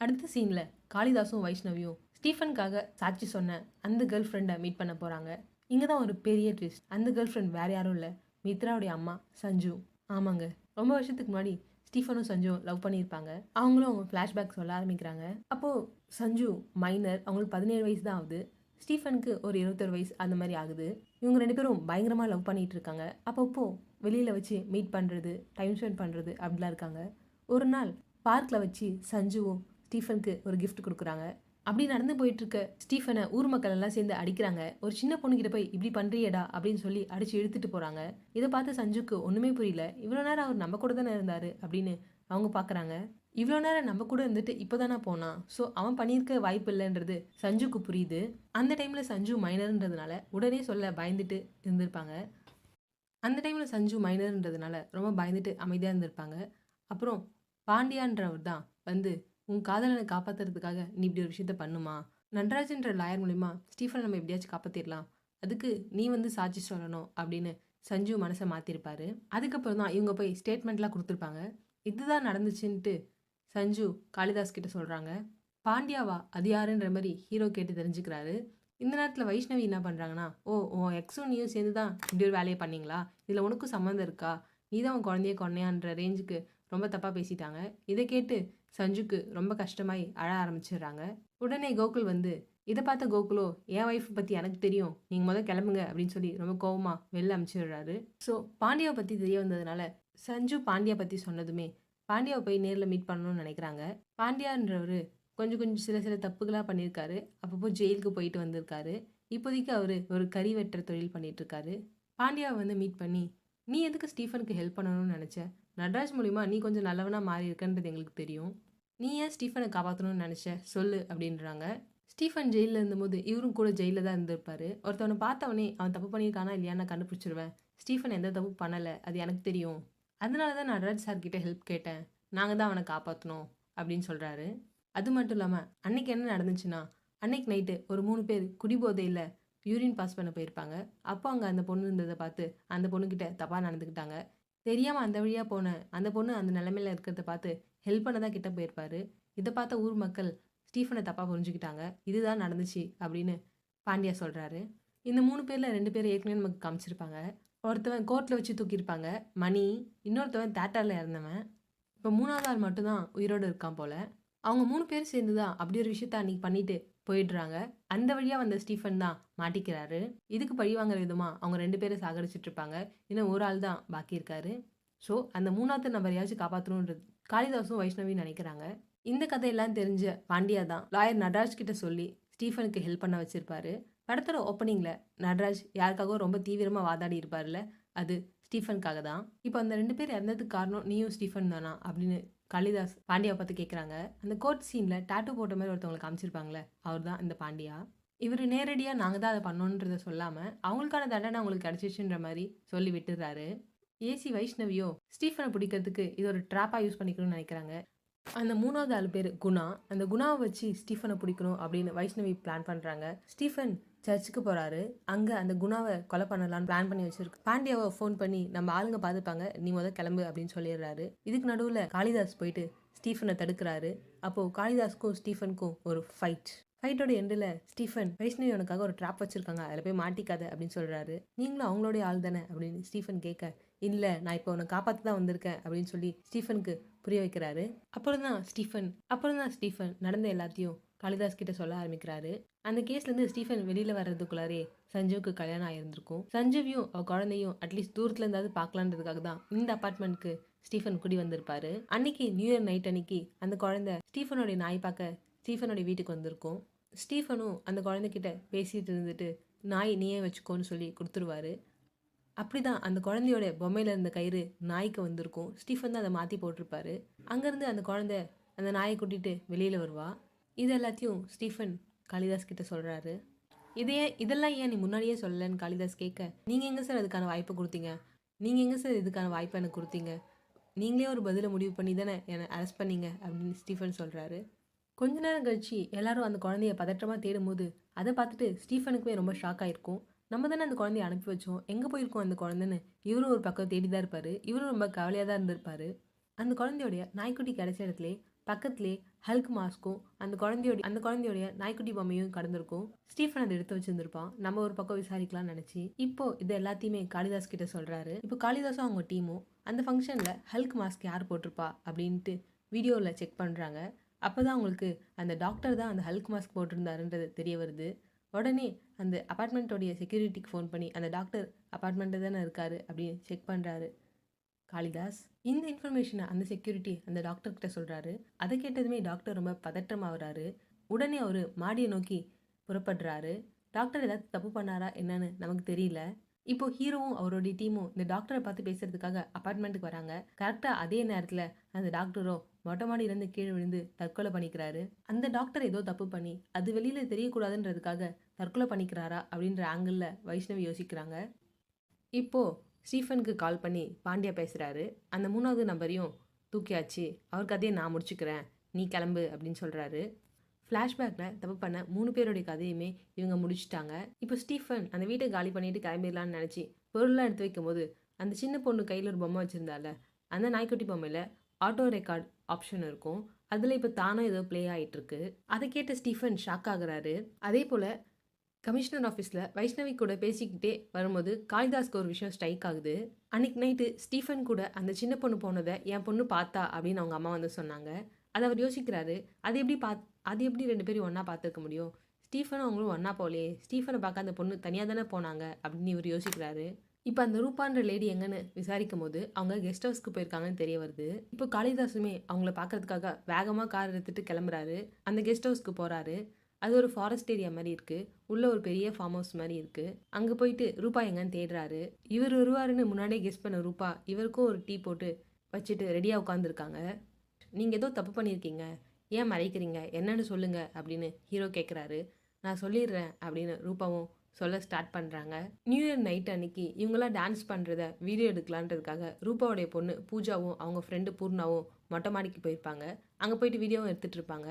அடுத்த சீன்ல காளிதாஸும் வைஷ்ணவியும் ஸ்டீஃபனுக்காக சாட்சி சொன்ன அந்த கேர்ள் ஃப்ரெண்டை மீட் பண்ண போறாங்க. இங்கதான் ஒரு பெரிய ட்விஸ்ட். அந்த கேர்ள் ஃப்ரெண்ட் வேற யாரும் இல்லை, மித்ராவுடைய அம்மா சஞ்சு. ஆமாங்க, ரொம்ப வருஷத்துக்கு முன்னாடி ஸ்டீஃபனும் சஞ்சுவும் லவ் பண்ணியிருப்பாங்க. அவங்களும் ஃப்ளாஷ்பேக் சொல்ல ஆரம்பிக்கிறாங்க. அப்போது சஞ்சு மைனர், அவங்களுக்கு 17 வயசு தான் ஆகுது. ஸ்டீஃபனுக்கு ஒரு 21 வயசு அந்த மாதிரி ஆகுது. இவங்க 2 பேரும் பயங்கரமாக லவ் பண்ணிகிட்டு இருக்காங்க. அப்பப்போ வெளியில் வச்சு மீட் பண்ணுறது, டைம் ஸ்பெண்ட் பண்ணுறது அப்படிலாம் இருக்காங்க. ஒரு நாள் பார்க்கில் வச்சு சஞ்சுவும் ஸ்டீஃபனுக்கு ஒரு கிஃப்ட் கொடுக்குறாங்க. அப்படி நடந்து போயிட்டு இருக்க ஸ்டீஃபனை ஊர் மக்கள் எல்லாம் சேர்ந்து அடிக்கிறாங்க. ஒரு சின்ன பொண்ணுகிட்ட போய் இப்படி பண்றியேடா அப்படின்னு சொல்லி அடிச்சு இழுத்துட்டு போறாங்க. இதை பார்த்து சஞ்சுக்கு ஒண்ணுமே புரியல. இவ்வளவு நேரம் அவர் நம்ம கூட தானே இருந்தாரு அப்படின்னு அவங்க பாக்குறாங்க. இவ்வளோ நேரம் நம்ம கூட இருந்துட்டு இப்போதானே போனான். ஸோ அவன் பண்ணியிருக்க வாய்ப்பு இல்லைன்றது சஞ்சுக்கு புரியுது. அந்த டைம்ல சஞ்சு மைனர்ன்றதுனால உடனே சொல்ல பயந்துட்டு இருந்திருப்பாங்க. அந்த டைம்ல சஞ்சு மைனர்ன்றதுனால ரொம்ப பயந்துட்டு அமைதியாக இருந்திருப்பாங்க. அப்புறம் பாண்டியான்றவர் தான் வந்து உன் காதலனை காப்பாத்துறதுக்காக நீ இப்படி ஒரு விஷயத்த பண்ணுமா, நடராஜன்ற லாயர் மூலிமா ஸ்டீஃபனை நம்ம எப்படியாச்சும் காப்பாற்றிடலாம், அதுக்கு நீ வந்து சாட்சி சொல்லணும் அப்படின்னு சஞ்சு மனசை மாற்றிருப்பாரு. அதுக்கப்புறம் தான் இவங்க போய் ஸ்டேட்மெண்ட்லாம் கொடுத்துருப்பாங்க. இதுதான் நடந்துச்சுன்ட்டு சஞ்சு காளிதாஸ் கிட்ட சொல்கிறாங்க. பாண்டியாவா அது யாருன்ற மாதிரி ஹீரோ கேட்டு தெரிஞ்சுக்கிறாரு. இந்த நேரத்தில் வைஷ்ணவி என்ன பண்ணுறாங்கன்னா, ஓ உன் எக்ஸும் நீயும் சேர்ந்து தான் இப்படி ஒரு வேலையை பண்ணீங்களா, இதில் உனக்கும் சம்மந்தம் இருக்கா, நீ தான் உன் குழந்தைய கொன்னையான்ற ரேஞ்சுக்கு ரொம்ப தப்பாக பேசிட்டாங்க. இதை கேட்டு சஞ்சுக்கு ரொம்ப கஷ்டமாய் அழ ஆரம்பிச்சிடுறாங்க. உடனே கோகுல் வந்து இதை பார்த்த கோகுலோ என் ஒய்ஃப் பற்றி எனக்கு தெரியும், நீங்கள் முதல் கிளம்புங்க அப்படின்னு சொல்லி ரொம்ப கோவமாக வெளில அனுப்பிச்சிடுறாரு. ஸோ பாண்டியாவை பற்றி தெரிய வந்ததுனால சஞ்சு பாண்டியா பற்றி சொன்னதுமே பாண்டியாவை போய் நேரில் மீட் பண்ணணும்னு நினைக்கிறாங்க. பாண்டியான்றவர் கொஞ்சம் சில தப்புகளாக பண்ணியிருக்காரு. அப்பப்போ ஜெயிலுக்கு போயிட்டு வந்திருக்காரு. இப்போதைக்கு அவர் ஒரு கறி வெட்டுற தொழில் பண்ணிட்டு இருக்காரு. பாண்டியாவை வந்து மீட் பண்ணி நீ எதுக்கு ஸ்டீஃபனுக்கு ஹெல்ப் பண்ணணும்னு நினச்ச, நடராஜ் மூலிமா நீ கொஞ்சம் நல்லவனாக மாறி இருக்கன்றது எங்களுக்கு தெரியும், நீ ஏன் ஸ்டீஃபனை காப்பாற்றணும்னு நினச்ச சொல்லு அப்படின்றாங்க. ஸ்டீஃபன் ஜெயிலில் இருந்தபோது இவரும் கூட ஜெயிலில் தான் இருந்திருப்பாரு. ஒருத்தவனை பார்த்தவனே அவன் தப்பு பண்ணியிருக்கானா இல்லையா நான் கண்டுபிடிச்சிருவேன், ஸ்டீஃபன் எந்த தப்பு பண்ணலை அது எனக்கு தெரியும், அதனால தான் நடராஜ் சார் கிட்ட ஹெல்ப் கேட்டேன், நாங்கள் தான் அவனை காப்பாற்றணும் அப்படின்னு சொல்கிறாரு. அது மட்டும் இல்லாமல் அன்னைக்கு என்ன நடந்துச்சுன்னா, அன்னைக்கு நைட்டு ஒரு 3 பேர் குடிபோதையில் யூரின் பாஸ் பண்ண போயிருப்பாங்க. அப்போ அங்கே அந்த பொண்ணு இருந்ததை பார்த்து அந்த பொண்ணுக்கிட்ட தப்பாக நடந்துக்கிட்டாங்க. தெரியாமல் அந்த வழியாக போன அந்த பொண்ணு அந்த நிலைமையில இருக்கிறத பார்த்து ஹெல்ப் பண்ண தான் கிட்ட போயிருப்பாரு. இதை பார்த்த ஊர் மக்கள் ஸ்டீஃபனை தப்பாக புரிஞ்சுக்கிட்டாங்க. இதுதான் நடந்துச்சு அப்படின்னு பாண்டியா சொல்கிறாரு. இந்த 3 பேரில் 2 பேர் ஏற்கனவே நமக்கு காமிச்சிருப்பாங்க. ஒருத்தவன் கோர்ட்டில் வச்சு தூக்கியிருப்பாங்க மணி, இன்னொருத்தவன் தேட்டரில் இறந்தவன். இப்போ 3வது ஆள் மட்டும்தான் உயிரோடு இருக்கான் போல். அவங்க 3 பேர் சேர்ந்து தான் அப்படி ஒரு விஷயத்த அன்னைக்கு பண்ணிட்டு போயிடுறாங்க. அந்த வழியாக வந்த ஸ்டீஃபன் தான் மாட்டிக்கிறாரு. இதுக்கு பழி வாங்குற விதமாக அவங்க 2 பேரை சாகடிச்சிட்டு இருப்பாங்க. இன்னும் ஒரு ஆள் தான் பாக்கி இருக்காரு. ஸோ அந்த 3வது நபரையாச்சும் காப்பாற்றணுன்றது காளிதாசும் வைஷ்ணவியும் நினைக்கிறாங்க. இந்த கதையெல்லாம் தெரிஞ்ச பாண்டியா தான் லாயர் நடராஜ் கிட்ட சொல்லி ஸ்டீஃபனுக்கு ஹெல்ப் பண்ண வச்சிருப்பாரு. படத்தோட ஓப்பனிங்கில் நடராஜ் யாருக்காகவும் ரொம்ப தீவிரமாக வாதாடி இருப்பார்ல, அது ஸ்டீஃபனுக்காக தான். இப்போ அந்த 2 பேர் இறந்ததுக்கு காரணம் நீயும் ஸ்டீஃபன் தானா அப்படின்னு காளிதாஸ் பாண்டியாவை பார்த்து கேட்குறாங்க. அந்த கோர்ட் சீனில் டாட்டூ போட்ட மாதிரி ஒருத்தவங்களை காமிச்சிருப்பாங்களே, அவர் தான் இந்த பாண்டியா. இவர் நேரடியாக நாங்கள் தான் அதை பண்ணோன்றதை சொல்லாமல் அவங்களுக்கான தண்டனை அவங்களுக்கு கிடச்சிச்சுன்ற மாதிரி சொல்லி விட்டுறாரு. ஏசி வைஷ்ணவியோ ஸ்டீஃபனை பிடிக்கிறதுக்கு இது ஒரு ட்ராப்பாக யூஸ் பண்ணிக்கணும்னு நினைக்கிறாங்க. அந்த 3வது ஆள் பேர் குணா. அந்த குணாவை வச்சு ஸ்டீஃபனை பிடிக்கணும் அப்படின்னு வைஷ்ணவி பிளான் பண்ணுறாங்க. ஸ்டீஃபன் சர்ச்சுக்கு போகிறாரு. அங்கே அந்த குணாவை கொலை பண்ணலான்னு பிளான் பண்ணி வச்சிருக்கு. பாண்டியாவை ஃபோன் பண்ணி நம்ம ஆளுங்க பார்த்துப்பாங்க, நீ முதல் கிளம்பு அப்படின்னு சொல்லிடுறாரு. இதுக்கு நடுவில் காளிதாஸ் போயிட்டு ஸ்டீஃபனை தடுக்கிறாரு. அப்போது காளிதாஸ்க்கும் ஸ்டீஃபனுக்கும் ஒரு ஃபைட்டோட எண்டில் ஸ்டீஃபன் வைஷ்ணவி உனக்காக ஒரு ட்ராப் வச்சிருக்காங்க, அதில் போய் மாட்டிக்காத அப்படின்னு சொல்கிறாரு. நீங்களும் அவங்களுடைய ஆள் தானே அப்படின்னு ஸ்டீஃபன் கேட்க, இல்லை நான் இப்போ உன்னை காப்பாற்ற தான் வந்திருக்கேன் அப்படின்னு சொல்லி ஸ்டீஃபனுக்கு புரிய வைக்கிறாரு. அப்புறம் தான் ஸ்டீஃபன் நடந்த எல்லாத்தையும் காளிதாஸ் கிட்ட சொல்ல ஆரம்பிக்கிறாரு. அந்த கேஸ்லேருந்து ஸ்டீஃபன் வெளியில் வர்றதுக்குள்ளாரே சஞ்சுவுக்கு கல்யாணம் ஆயிருந்திருக்கும். சஞ்சுவையும் அவ குழந்தையும் அட்லீஸ்ட் தூரத்துல இருந்தாவது பார்க்கலான்றதுக்காக தான் இந்த அப்பார்ட்மெண்ட்க்கு ஸ்டீஃபன் குடி வந்திருப்பாரு. அன்னைக்கு நியூ இயர் நைட் அன்னைக்கு அந்த குழந்தை ஸ்டீஃபனுடைய நாய் பார்க்க ஸ்டீஃபனுடைய வீட்டுக்கு வந்திருக்கும். ஸ்டீஃபனும் அந்த குழந்தைகிட்ட பேசிட்டு இருந்துட்டு நாய் நீயே வச்சுக்கோன்னு சொல்லி கொடுத்துருவாரு. அப்படிதான் அந்த குழந்தையோட பொம்மையில இருந்த கயிறு நாய்க்கு வந்திருக்கும். ஸ்டீஃபன் தான் அதை மாற்றி போட்டிருப்பாரு. அங்கேருந்து அந்த குழந்தை அந்த நாயை கூட்டிகிட்டு வெளியில் வருவா. இது எல்லாத்தையும் ஸ்டீஃபன் காளிதாஸ் கிட்ட சொல்கிறாரு. இதெல்லாம் ஏன் நீ முன்னாடியே சொல்லலைன்னு காளிதாஸ் கேட்க, நீங்கள் எங்கே சார் அதுக்கான வாய்ப்பை கொடுத்தீங்க, நீங்கள் எங்கே சார் இதுக்கான வாய்ப்பை எனக்கு கொடுத்தீங்க, நீங்களே ஒரு பதிலை முடிவு பண்ணி தானே என்னை அரெஸ்ட் பண்ணீங்க அப்படின்னு ஸ்டீஃபன் சொல்கிறாரு. கொஞ்ச நேரம் கழிச்சு எல்லாரும் அந்த குழந்தைய பதற்றமாக தேடும்போது அதை பார்த்துட்டு ஸ்டீஃபனுக்குமே ரொம்ப ஷாக் ஆகிருக்கும். நம்ம தானே அந்த குழந்தைய அனுப்பி வச்சோம், எங்கே போயிருக்கோம் அந்த குழந்தைன்னு இவரும் ஒரு பக்கம் தேடி தான் இருப்பார். இவரும் ரொம்ப கவலையாக தான் இருந்திருப்பார். அந்த குழந்தையோடைய நாய்க்குட்டி கிடைச்ச இடத்துல பக்கத்துலேயே ஹல்க் மாஸ்க்கும் அந்த குழந்தையோடைய நாய்க்குட்டி பொம்மையும் கடந்திருக்கும். ஸ்டீஃபன் அதை எடுத்து வச்சிருந்திருப்பான். நம்ம ஒரு பக்கம் விசாரிக்கலாம்னு நினச்சி இப்போ இது எல்லாத்தையுமே காளிதாஸ் கிட்ட சொல்கிறாரு. இப்போ காளிதாஸும் அவங்க டீமும் அந்த ஃபங்க்ஷனில் ஹல்க் மாஸ்க் யார் போட்டிருப்பா அப்படின்ட்டு வீடியோவில் செக் பண்ணுறாங்க. அப்போ தான் அவங்களுக்கு அந்த டாக்டர் தான் அந்த ஹல்க் மாஸ்க் போட்டிருந்தாருன்றது தெரிய வருது. உடனே அந்த அப்பார்ட்மெண்ட்டோடைய செக்யூரிட்டிக்கு ஃபோன் பண்ணி அந்த டாக்டர் அப்பார்ட்மெண்ட்டில் தானே இருக்காரு அப்படின்னு செக் பண்ணுறாரு காளிதாஸ். இந்த இன்ஃபர்மேஷனை அந்த செக்யூரிட்டி அந்த டாக்டர்கிட்ட சொல்கிறாரு. அதை கேட்டதுமே டாக்டர் ரொம்ப பதற்றமாகறாரு. உடனே அவர் மாடியை நோக்கி புறப்படுறாரு. டாக்டர் ஏதாவது தப்பு பண்ணாரா என்னன்னு நமக்கு தெரியல. இப்போ ஹீரோவும் அவருடைய டீமும் இந்த டாக்டரை பார்த்து பேசுறதுக்காக அபார்ட்மெண்ட்டுக்கு வராங்க. கரெக்டாக அதே நேரத்தில் அந்த டாக்டரும் மொட்டை மாடியிலேருந்து கீழே விழுந்து தற்கொலை பண்ணிக்கிறாரு. அந்த டாக்டர் ஏதோ தப்பு பண்ணி அது வெளியில் தெரியக்கூடாதுன்றதுக்காக தற்கொலை பண்ணிக்கிறாரா அப்படின்ற ஆங்கிளில் வைஷ்ணவி யோசிக்கிறாங்க. இப்போது ஸ்டீஃபனுக்கு கால் பண்ணி பாண்டியா பேசுகிறாரு. அந்த 3வது நம்பரையும் தூக்கியாச்சு, அவர் கதையை நான் முடிச்சுக்கிறேன், நீ கிளம்பு அப்படின்னு சொல்கிறாரு. ஃப்ளாஷ்பேக்கில் தப்பு பண்ண 3 பேருடைய கதையுமே இவங்க முடிச்சுட்டாங்க. இப்போ ஸ்டீஃபன் அந்த வீட்டை காலி பண்ணிட்டு கிளம்பிடலான்னு நினச்சி பொருள்லாம் எடுத்து வைக்கும்போது அந்த சின்ன பொண்ணு கையில் ஒரு பொம்மை வச்சுருந்தால அந்த நாய்க்குட்டி பொம்மையில் ஆட்டோ ரெக்கார்ட் ஆப்ஷன் இருக்கும். அதில் இப்போ தானும் ஏதோ ப்ளே ஆகிட்டுருக்கு. அதை கேட்ட ஸ்டீஃபன் ஷாக் ஆகுறாரு. அதே போல் கமிஷனர் ஆஃபீஸில் வைஷ்ணவி கூட பேசிக்கிட்டே வரும்போது காளிதாஸ்க்கு ஒரு விஷயம் ஸ்ட்ரைக் ஆகுது. அன்றைக்கி நைட்டு ஸ்டீஃபன் கூட அந்த சின்ன பொண்ணு போனதை என் பொண்ணு பார்த்தா அப்படின்னு அவங்க அம்மா வந்து சொன்னாங்க. அதை அவர் யோசிக்கிறாரு. அது எப்படி 2 பேரும் ஒன்றா பார்த்துருக்க முடியும்? ஸ்டீஃபனும் அவங்களும் ஒன்றா போகலையே, ஸ்டீஃபனை பார்க்க அந்த பொண்ணு தனியாக தானே போனாங்க அப்படின்னு இவர் யோசிக்கிறாரு. இப்போ அந்த ரூபான்ற லேடி எங்கன்னு விசாரிக்கும் போது அவங்க கெஸ்ட் ஹவுஸ்க்கு போயிருக்காங்கன்னு தெரிய வருது. இப்போ காளிதாசுமே அவங்கள பார்க்கறதுக்காக வேகமாக கார் எடுத்துகிட்டு கிளம்புறாரு. அந்த கெஸ்ட் ஹவுஸ்க்கு போகிறாரு. அது ஒரு ஃபாரஸ்ட் ஏரியா மாதிரி இருக்குது. உள்ளே ஒரு பெரிய ஃபார்ம் ஹவுஸ் மாதிரி இருக்குது. அங்கே போயிட்டு ரூபா எங்கன்னு தேடுறாரு. இவர் வருவாருன்னு முன்னாடியே கெஸ் பண்ண ரூபா இவருக்கும் ஒரு டீ போட்டு வச்சுட்டு ரெடியாக உட்காந்துருக்காங்க. நீங்கள் ஏதோ தப்பு பண்ணியிருக்கீங்க, ஏன் மறைக்கிறீங்க, என்னன்னு சொல்லுங்க அப்படின்னு ஹீரோ கேட்குறாரு. நான் சொல்லிடுறேன் அப்படின்னு ரூபாவும் சொல்ல ஸ்டார்ட் பண்ணுறாங்க. நியூ இயர் நைட் அன்னைக்கு இவங்களாம் டான்ஸ் பண்ணுறத வீடியோ எடுக்கலான்றதுக்காக ரூபாவுடைய பொண்ணு பூஜாவும் அவங்க ஃப்ரெண்டு பூர்ணாவும் மொட்டை மாடிக்கு போயிருப்பாங்க. அங்கே போயிட்டு வீடியோவும் எடுத்துகிட்டு இருப்பாங்க.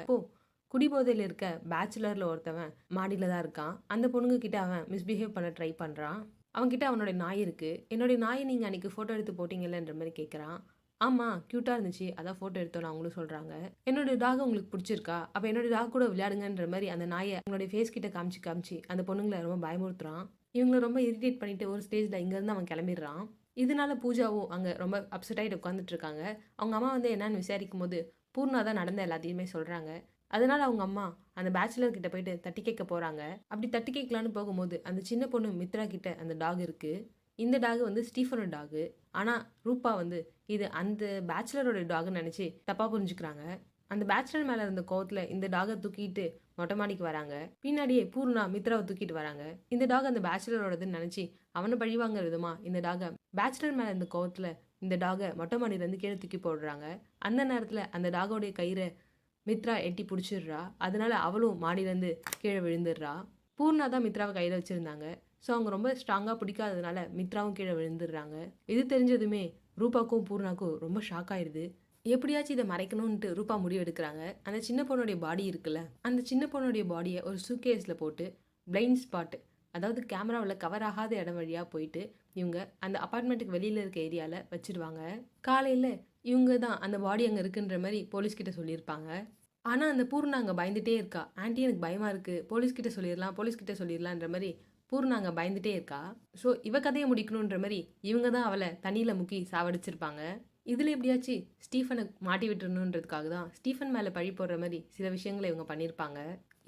குடிபோதையில் இருக்க பேச்சுலரில் ஒருத்தவன் மாடியில் தான் இருக்கான். அந்த பொண்ணுங்க கிட்ட அவன் மிஸ்பிஹேவ் பண்ண ட்ரை பண்ணுறான். அவன்கிட்ட அவனுடைய நாய் இருக்குது. என்னுடைய நாயை நீங்கள் அன்றைக்கி ஃபோட்டோ எடுத்து போட்டிங்கல்லன்ற மாதிரி கேட்குறான். ஆமாம், க்யூட்டாக இருந்துச்சு, அதான் ஃபோட்டோ எடுத்தோன்னு அவங்களும் சொல்கிறாங்க. என்னோடய டாக் உங்களுக்கு பிடிச்சிருக்கா, அப்போ என்னோடய டாக் கூட விளையாடுங்கன்ற மாதிரி அந்த நாயை அவங்களுடைய ஃபேஸ் கிட்ட காமிச்சு அந்த பொண்ணுங்களை ரொம்ப பயமுறுத்துறான். இவங்களை ரொம்ப இரிட்டேட் பண்ணிவிட்டு ஒரு ஸ்டேஜில் இங்கேருந்து அவன் கிளம்பிடுறான். இதனால பூஜாவும் அங்கே ரொம்ப அப்செட் ஆகிட்டு உட்காந்துட்டு இருக்காங்க. அவங்க அம்மா வந்து என்னன்னு விசாரிக்கும் போது பூர்ணா தான் நடந்த எல்லாத்தையுமே சொல்கிறாங்க. அதனால அவங்க அம்மா அந்த பேச்சுலர் கிட்ட போயிட்டு தட்டி கேட்க போகிறாங்க. அப்படி தட்டி கேட்கலான்னு போகும்போது அந்த சின்ன பொண்ணு மித்ரா கிட்ட அந்த டாக் இருக்குது. இந்த டாக் வந்து ஸ்டீஃபனோட டாகு. ஆனால் ரூபா வந்து இது அந்த பேச்சுலரோட டாக்னு நினச்சி தப்பாக புரிஞ்சுக்கிறாங்க. அந்த பேச்சுலர் மேலே இருந்த கோவத்தில் இந்த டாகை தூக்கிட்டு மொட்டை மாடிக்கு வராங்க. பின்னாடியே பூர்ணா மித்ராவை தூக்கிட்டு வராங்க. இந்த டாக் அந்த பேச்சுலரோடதுன்னு நினச்சி அவனை பழிவாங்கிற விதமாக இந்த டாகை பேச்சுலர் மேலே இருந்த கோவத்தில் இந்த டாகை மொட்டை மாடியிலேருந்து கீழே தூக்கி போடுறாங்க. அந்த நேரத்தில் அந்த டாகோடைய கயிறை மித்ரா எட்டி பிடிச்சிடுறா. அதனால அவளும் மாடியிலேருந்து கீழே விழுந்துடுறா. பூர்ணா தான் மித்ராவை கையில் வச்சுருந்தாங்க. ஸோ அவங்க ரொம்ப ஸ்ட்ராங்காக பிடிக்காததுனால மித்ராவும் கீழே விழுந்துடுறாங்க. இது தெரிஞ்சதுமே ரூபாக்கும் பூர்ணாக்கும் ரொம்ப ஷாக் ஆயிடுது. எப்படியாச்சும் இதை மறைக்கணும்ன்ட்டு ரூபா முடிவு எடுக்கிறாங்க. அந்த சின்ன பொண்ணுடைய பாடி இருக்குல்ல, அந்த சின்ன பொண்ணுடைய பாடியை ஒரு சூட்கேஸில் போட்டு பிளைண்ட் ஸ்பாட், அதாவது கேமராவில் கவர் ஆகாத இடம் வழியாக போயிட்டு இவங்க அந்த அப்பார்ட்மெண்ட்டுக்கு வெளியில் இருக்க ஏரியாவில் வச்சுருவாங்க. காலையில் இவங்க தான் அந்த பாடி அங்கே இருக்குன்ற மாதிரி போலீஸ்கிட்ட சொல்லியிருப்பாங்க. ஆனால் அந்த பூர்ணா அங்கே பயந்துகிட்டே இருக்கா. ஆன்ட்டி எனக்கு பயமாக இருக்குது, போலீஸ்கிட்ட சொல்லிடலான்ற மாதிரி பூர்ணா அங்கே பயந்துகிட்டே இருக்கா. ஸோ இவ கதையை முடிக்கணுன்ற மாதிரி இவங்க தான் அவளை தண்ணியில் முக்கி சாவடிச்சிருப்பாங்க. இதில் எப்படியாச்சு ஸ்டீஃபனை மாட்டி விட்டுறணுன்றதுக்காக தான் ஸ்டீஃபன் மேலே பழி போடுற மாதிரி சில விஷயங்களை இவங்க பண்ணியிருப்பாங்க.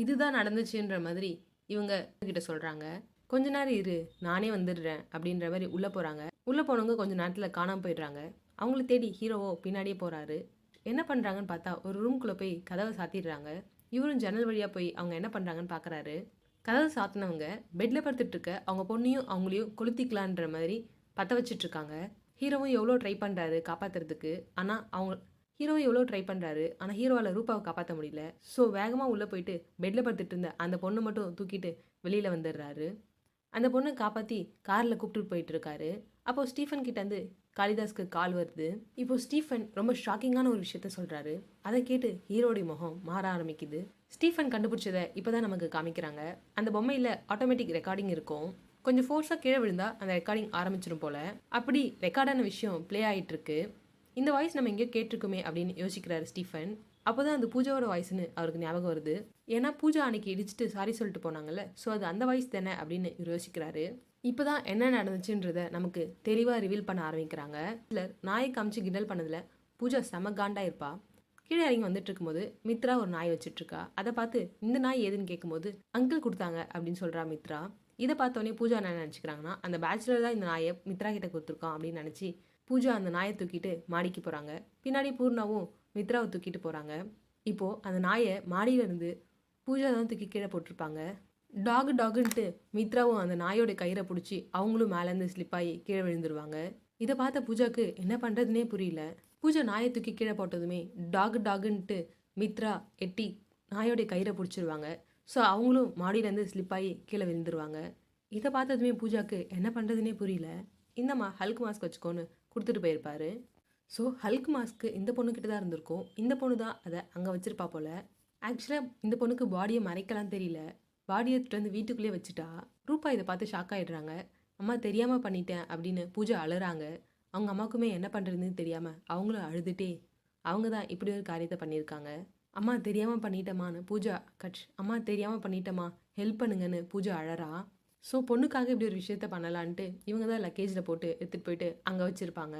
இதுதான் நடந்துச்சுன்ற மாதிரி இவங்க கிட்ட சொல்கிறாங்க. கொஞ்ச நேரம் இரு, நானே வந்துடுறேன் அப்படின்ற மாதிரி உள்ளே போகிறாங்க. உள்ளே போனவங்க கொஞ்சம் நேரத்தில் காணாமல் போயிடுறாங்க. அவங்கள தேடி ஹீரோவோ பின்னாடியே போகிறாரு. என்ன பண்ணுறாங்கன்னு பார்த்தா ஒரு ரூம்குள்ளே போய் கதவை சாத்திடுறாங்க. இவரும் ஜன்னல் வழியாக போய் அவங்க என்ன பண்ணுறாங்கன்னு பார்க்குறாரு. கதவை சாத்தினவங்க பெட்டில் படுத்துட்ருக்க அவங்க பொண்ணையும் அவங்களையும் கொளுத்திக்கலான்ற மாதிரி பற்ற வச்சிட்ருக்காங்க. ஹீரோவும் எவ்வளோ ட்ரை பண்ணுறாரு காப்பாற்றுறதுக்கு. ஆனால் ஹீரோவால் ரூபாவை காப்பாற்ற முடியல. ஸோ வேகமாக உள்ளே போயிட்டு பெட்டில் படுத்துட்டு இருந்த அந்த பொண்ணை மட்டும் தூக்கிட்டு வெளியில் வந்துடுறாரு. அந்த பொண்ணை காப்பாற்றி காரில் கூப்பிட்டு போயிட்டுருக்காரு. அப்போது ஸ்டீஃபன் கிட்டேருந்து காளிதாஸ்க்கு கால் வருது. இப்போது ஸ்டீஃபன் ரொம்ப ஷாக்கிங்கான ஒரு விஷயத்த சொல்கிறாரு. அதை கேட்டு ஹீரோடைய முகம் மாற ஆரம்பிக்குது. ஸ்டீஃபன் கண்டுபிடிச்சதை இப்போ தான் நமக்கு காமிக்கிறாங்க. அந்த பொம்மையில் ஆட்டோமேட்டிக் ரெக்கார்டிங் இருக்கும். கொஞ்சம் ஃபோர்ஸாக கீழே விழுந்தால் அந்த ரெக்கார்டிங் ஆரம்பிச்சிடும் போல். அப்படி ரெக்கார்டான விஷயம் ப்ளே ஆகிட்டுருக்கு. இந்த வாய்ஸ் நம்ம எங்கேயோ கேட்டிருக்குமே அப்படின்னு யோசிக்கிறாரு ஸ்டீஃபன். அப்போ தான் அந்த பூஜாவோட வாய்ஸ்னு அவருக்கு ஞாபகம் வருது. ஏன்னா பூஜா அன்னைக்கு இடிச்சிட்டு சாரி சொல்லிட்டு போனாங்கல்ல, ஸோ அது அந்த வாய்ஸ் தானே அப்படின்னு யோசிக்கிறாரு. இப்போ தான் என்ன நடந்துச்சுன்றதை நமக்கு தெளிவாக ரிவீல் பண்ண ஆரம்பிக்கிறாங்க. சிலர் நாயை காமிச்சு கிண்டல் பண்ணதில் பூஜா செம காண்டா இருப்பா. கீழே இறங்கி வந்துட்டு இருக்கும்போது மித்ரா ஒரு நாய் வச்சுட்ருக்கா. அதை பார்த்து இந்த நாய் ஏதுன்னு கேட்கும்போது அங்கிள் கொடுத்தாங்க அப்படின்னு சொல்கிறா மித்ரா. இதை பார்த்தோன்னே பூஜா என்ன நினச்சிக்கிறாங்கன்னா அந்த பேச்சுலர் தான் இந்த நாயை மித்ரா கிட்ட கொடுத்துருக்கோம் அப்படின்னு நினச்சி பூஜா அந்த நாயை தூக்கிட்டு மாடிக்கு போகிறாங்க. பின்னாடி பூர்ணாவும் மித்ராவை தூக்கிட்டு போகிறாங்க. இப்போது அந்த நாயை மாடியிலேருந்து பூஜா தான் தூக்கி கீழே போட்டிருப்பாங்க. டாகுன்ட்டு மித்ராவும் அந்த நாயோட கயிறை பிடிச்சி அவங்களும் மேலேருந்து ஸ்லிப் ஆகி கீழே விழுந்துருவாங்க. இதை பார்த்த பூஜாக்கு என்ன பண்ணுறதுனே புரியல. பூஜா நாயை தூக்கி கீழே போட்டதுமே டாகுன்ட்டு மித்ரா எட்டி நாயோட கயிறை பிடிச்சிருவாங்க. ஸோ அவங்களும் மாடியிலேருந்து ஸ்லிப் ஆகி கீழே விழுந்துருவாங்க. இதை பார்த்ததுமே பூஜாக்கு என்ன பண்ணுறதுனே புரியல. இந்தம்மா ஹல்க் மாஸ்க் வச்சுக்கோன்னு கொடுத்துட்டு போயிருப்பாரு. ஸோ ஹல்க் மாஸ்க்கு இந்த பொண்ணுக்கிட்ட தான் இருந்திருக்கும். இந்த பொண்ணு தான் அதை அங்கே வச்சிருப்பா போல். ஆக்சுவலாக இந்த பொண்ணுக்கு பாடியை மறைக்கலாம் தெரியல. பாடியை எடுத்துட்டு வந்து வீட்டுக்குள்ளேயே வச்சுட்டா. ரூபா இதை பார்த்து ஷாக் ஆகிடுறாங்க. அம்மா தெரியாமல் பண்ணிட்டேன் அப்படின்னு பூஜா அழுறாங்க. அவங்க அம்மாவுக்குமே என்ன பண்ணுறதுன்னு தெரியாமல் அவங்களும் அழுதுட்டே அவங்க தான் இப்படி ஒரு காரியத்தை பண்ணியிருக்காங்க. அம்மா தெரியாமல் பண்ணிட்டேம்மான்னு பூஜா அம்மா தெரியாமல் பண்ணிட்டேம்மா ஹெல்ப் பண்ணுங்கன்னு பூஜா அழறா. ஸோ பொண்ணுக்காக இப்படி ஒரு விஷயத்த பண்ணலான்ட்டு இவங்க தான் லக்கேஜில் போட்டு எடுத்துகிட்டு போயிட்டு அங்கே வச்சுருப்பாங்க.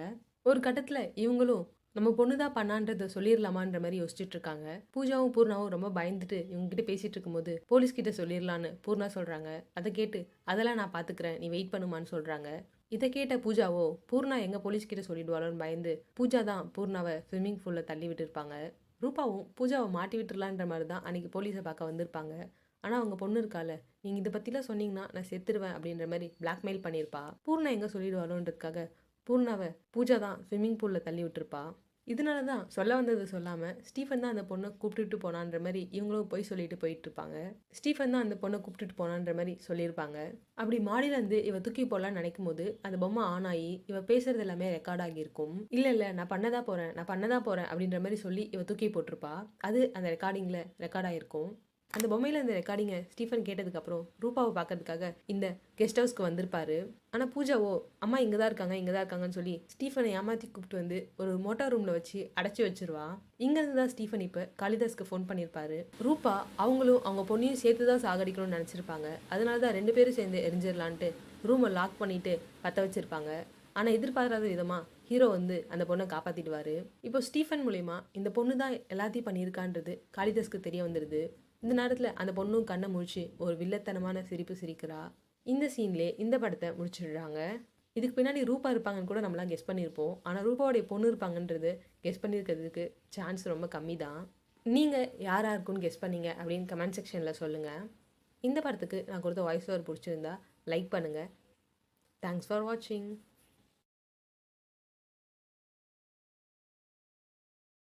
ஒரு கட்டத்தில் இவங்களும் நம்ம பொண்ணு தான் பண்ணான்றதை சொல்லிடலாமான்ற மாதிரி யோசிச்சுட்டு இருக்காங்க. பூஜாவும் பூர்ணாவும் ரொம்ப பயந்துட்டு இவங்ககிட்ட பேசிகிட்டு இருக்கும்போது போலீஸ்கிட்ட சொல்லிடலான்னு பூர்ணா சொல்கிறாங்க. அதை கேட்டு அதெல்லாம் நான் பார்த்துக்கிறேன், நீ வெயிட் பண்ணுமான்னு சொல்கிறாங்க. இதை கேட்ட பூஜாவோ பூர்ணா எங்கே போலீஸ்கிட்ட சொல்லிடுவாளோன்னு பயந்து பூஜா தான் பூர்ணாவை ஸ்விம்மிங் பூலில் தள்ளி விட்டுருப்பாங்க. ரூபாவும் பூஜாவை மாட்டி விட்டுறலான்ற மாதிரி தான் அன்றைக்கி போலீஸை பார்க்க வந்திருப்பாங்க. ஆனால் அவங்க பொண்ணு இருக்கால, நீங்கள் இதை பற்றிலாம் சொன்னீங்கன்னா நான் செத்துருவேன் அப்படின்ற மாதிரி பிளாக்மெயில் பண்ணியிருப்பா. பூர்ணா எங்கே சொல்லிடுவாளோன்றதுக்காக பூர்ணாவை பூஜா தான் ஸ்விம்மிங் பூலில் தள்ளி விட்டுருப்பா. இதனால தான் சொல்ல வந்தது சொல்லாமல் ஸ்டீஃபன் தான் அந்த பொண்ணை கூப்பிட்டுட்டு போனான்ற மாதிரி இவங்களும் போய் சொல்லிட்டு போயிட்டு இருப்பாங்க. ஸ்டீஃபன் தான் அந்த பொண்ணை கூப்பிட்டுட்டு போனான்ற மாதிரி சொல்லியிருப்பாங்க. அப்படி மாடியிலேருந்து இவ தூக்கி போடலான்னு நினைக்கும் போது அந்த பொம்மை ஆன் ஆகி இவ பேசுறது எல்லாமே ரெக்கார்ட் ஆகியிருக்கும். இல்லை நான் பண்ணதா போகிறேன் அப்படின்ற மாதிரி சொல்லி இவ தூக்கி போட்டிருப்பா. அது அந்த ரெக்கார்டிங்கில் ரெக்கார்ட் ஆகிருக்கும். அந்த பொம்மையில் இந்த ரெக்கார்டிங்கை ஸ்டீஃபன் கேட்டதுக்கப்புறம் ரூபாவை பார்க்கறதுக்காக இந்த கெஸ்ட் ஹவுஸ்க்கு வந்திருப்பாரு. ஆனால் பூஜாவோ அம்மா இங்கே தான் இருக்காங்கன்னு சொல்லி ஸ்டீஃபனை ஏமாற்றி கூப்பிட்டு வந்து ஒரு மோட்டார் ரூமில் வச்சு அடைச்சி வச்சிருவா. இங்கேருந்து தான் ஸ்டீஃபன் இப்போ காளிதாஸ்க்கு ஃபோன் பண்ணியிருப்பாரு. ரூபா அவங்களும் அவங்க பொண்ணையும் சேர்த்து தான் சாகடிக்கணும்னு நினச்சிருப்பாங்க. அதனால தான் 2 பேரும் சேர்ந்து எரிஞ்சிடலான்ட்டு ரூமை லாக் பண்ணிட்டு பற்ற வச்சிருப்பாங்க. ஆனால் எதிர்பாராத விதமாக ஹீரோ வந்து அந்த பொண்ணை காப்பாற்றிடுவார். இப்போ ஸ்டீஃபன் மூலயமா இந்த பொண்ணு தான் எல்லாத்தையும் பண்ணியிருக்கான்றது காளிதாஸ்க்கு தெரிய வந்துடுது. இந்த நேரத்தில் அந்த பொண்ணும் கண்ணை முழிச்சு ஒரு வில்லத்தனமான சிரிப்பு சிரிக்கிறா. இந்த சீன்லேயே இந்த படத்தை முடிச்சிடுறாங்க. இதுக்கு பின்னாடி ரூபா இருப்பாங்கன்னு கூட நம்மளாம் கெஸ் பண்ணியிருப்போம். ஆனால் ரூபாவோடைய பொண்ணு இருப்பாங்கன்றது கெஸ் பண்ணியிருக்கிறதுக்கு சான்ஸ் ரொம்ப கம்மி தான். நீங்கள் யாராக இருக்குன்னு கெஸ் பண்ணீங்க அப்படின்னு கமெண்ட் செக்ஷனில் சொல்லுங்கள். இந்த படத்துக்கு நான் கொடுத்த வாய்ஸ் ஓவர் பிடிச்சிருந்தா லைக் பண்ணுங்கள். தேங்க்ஸ் ஃபார் வாட்சிங்.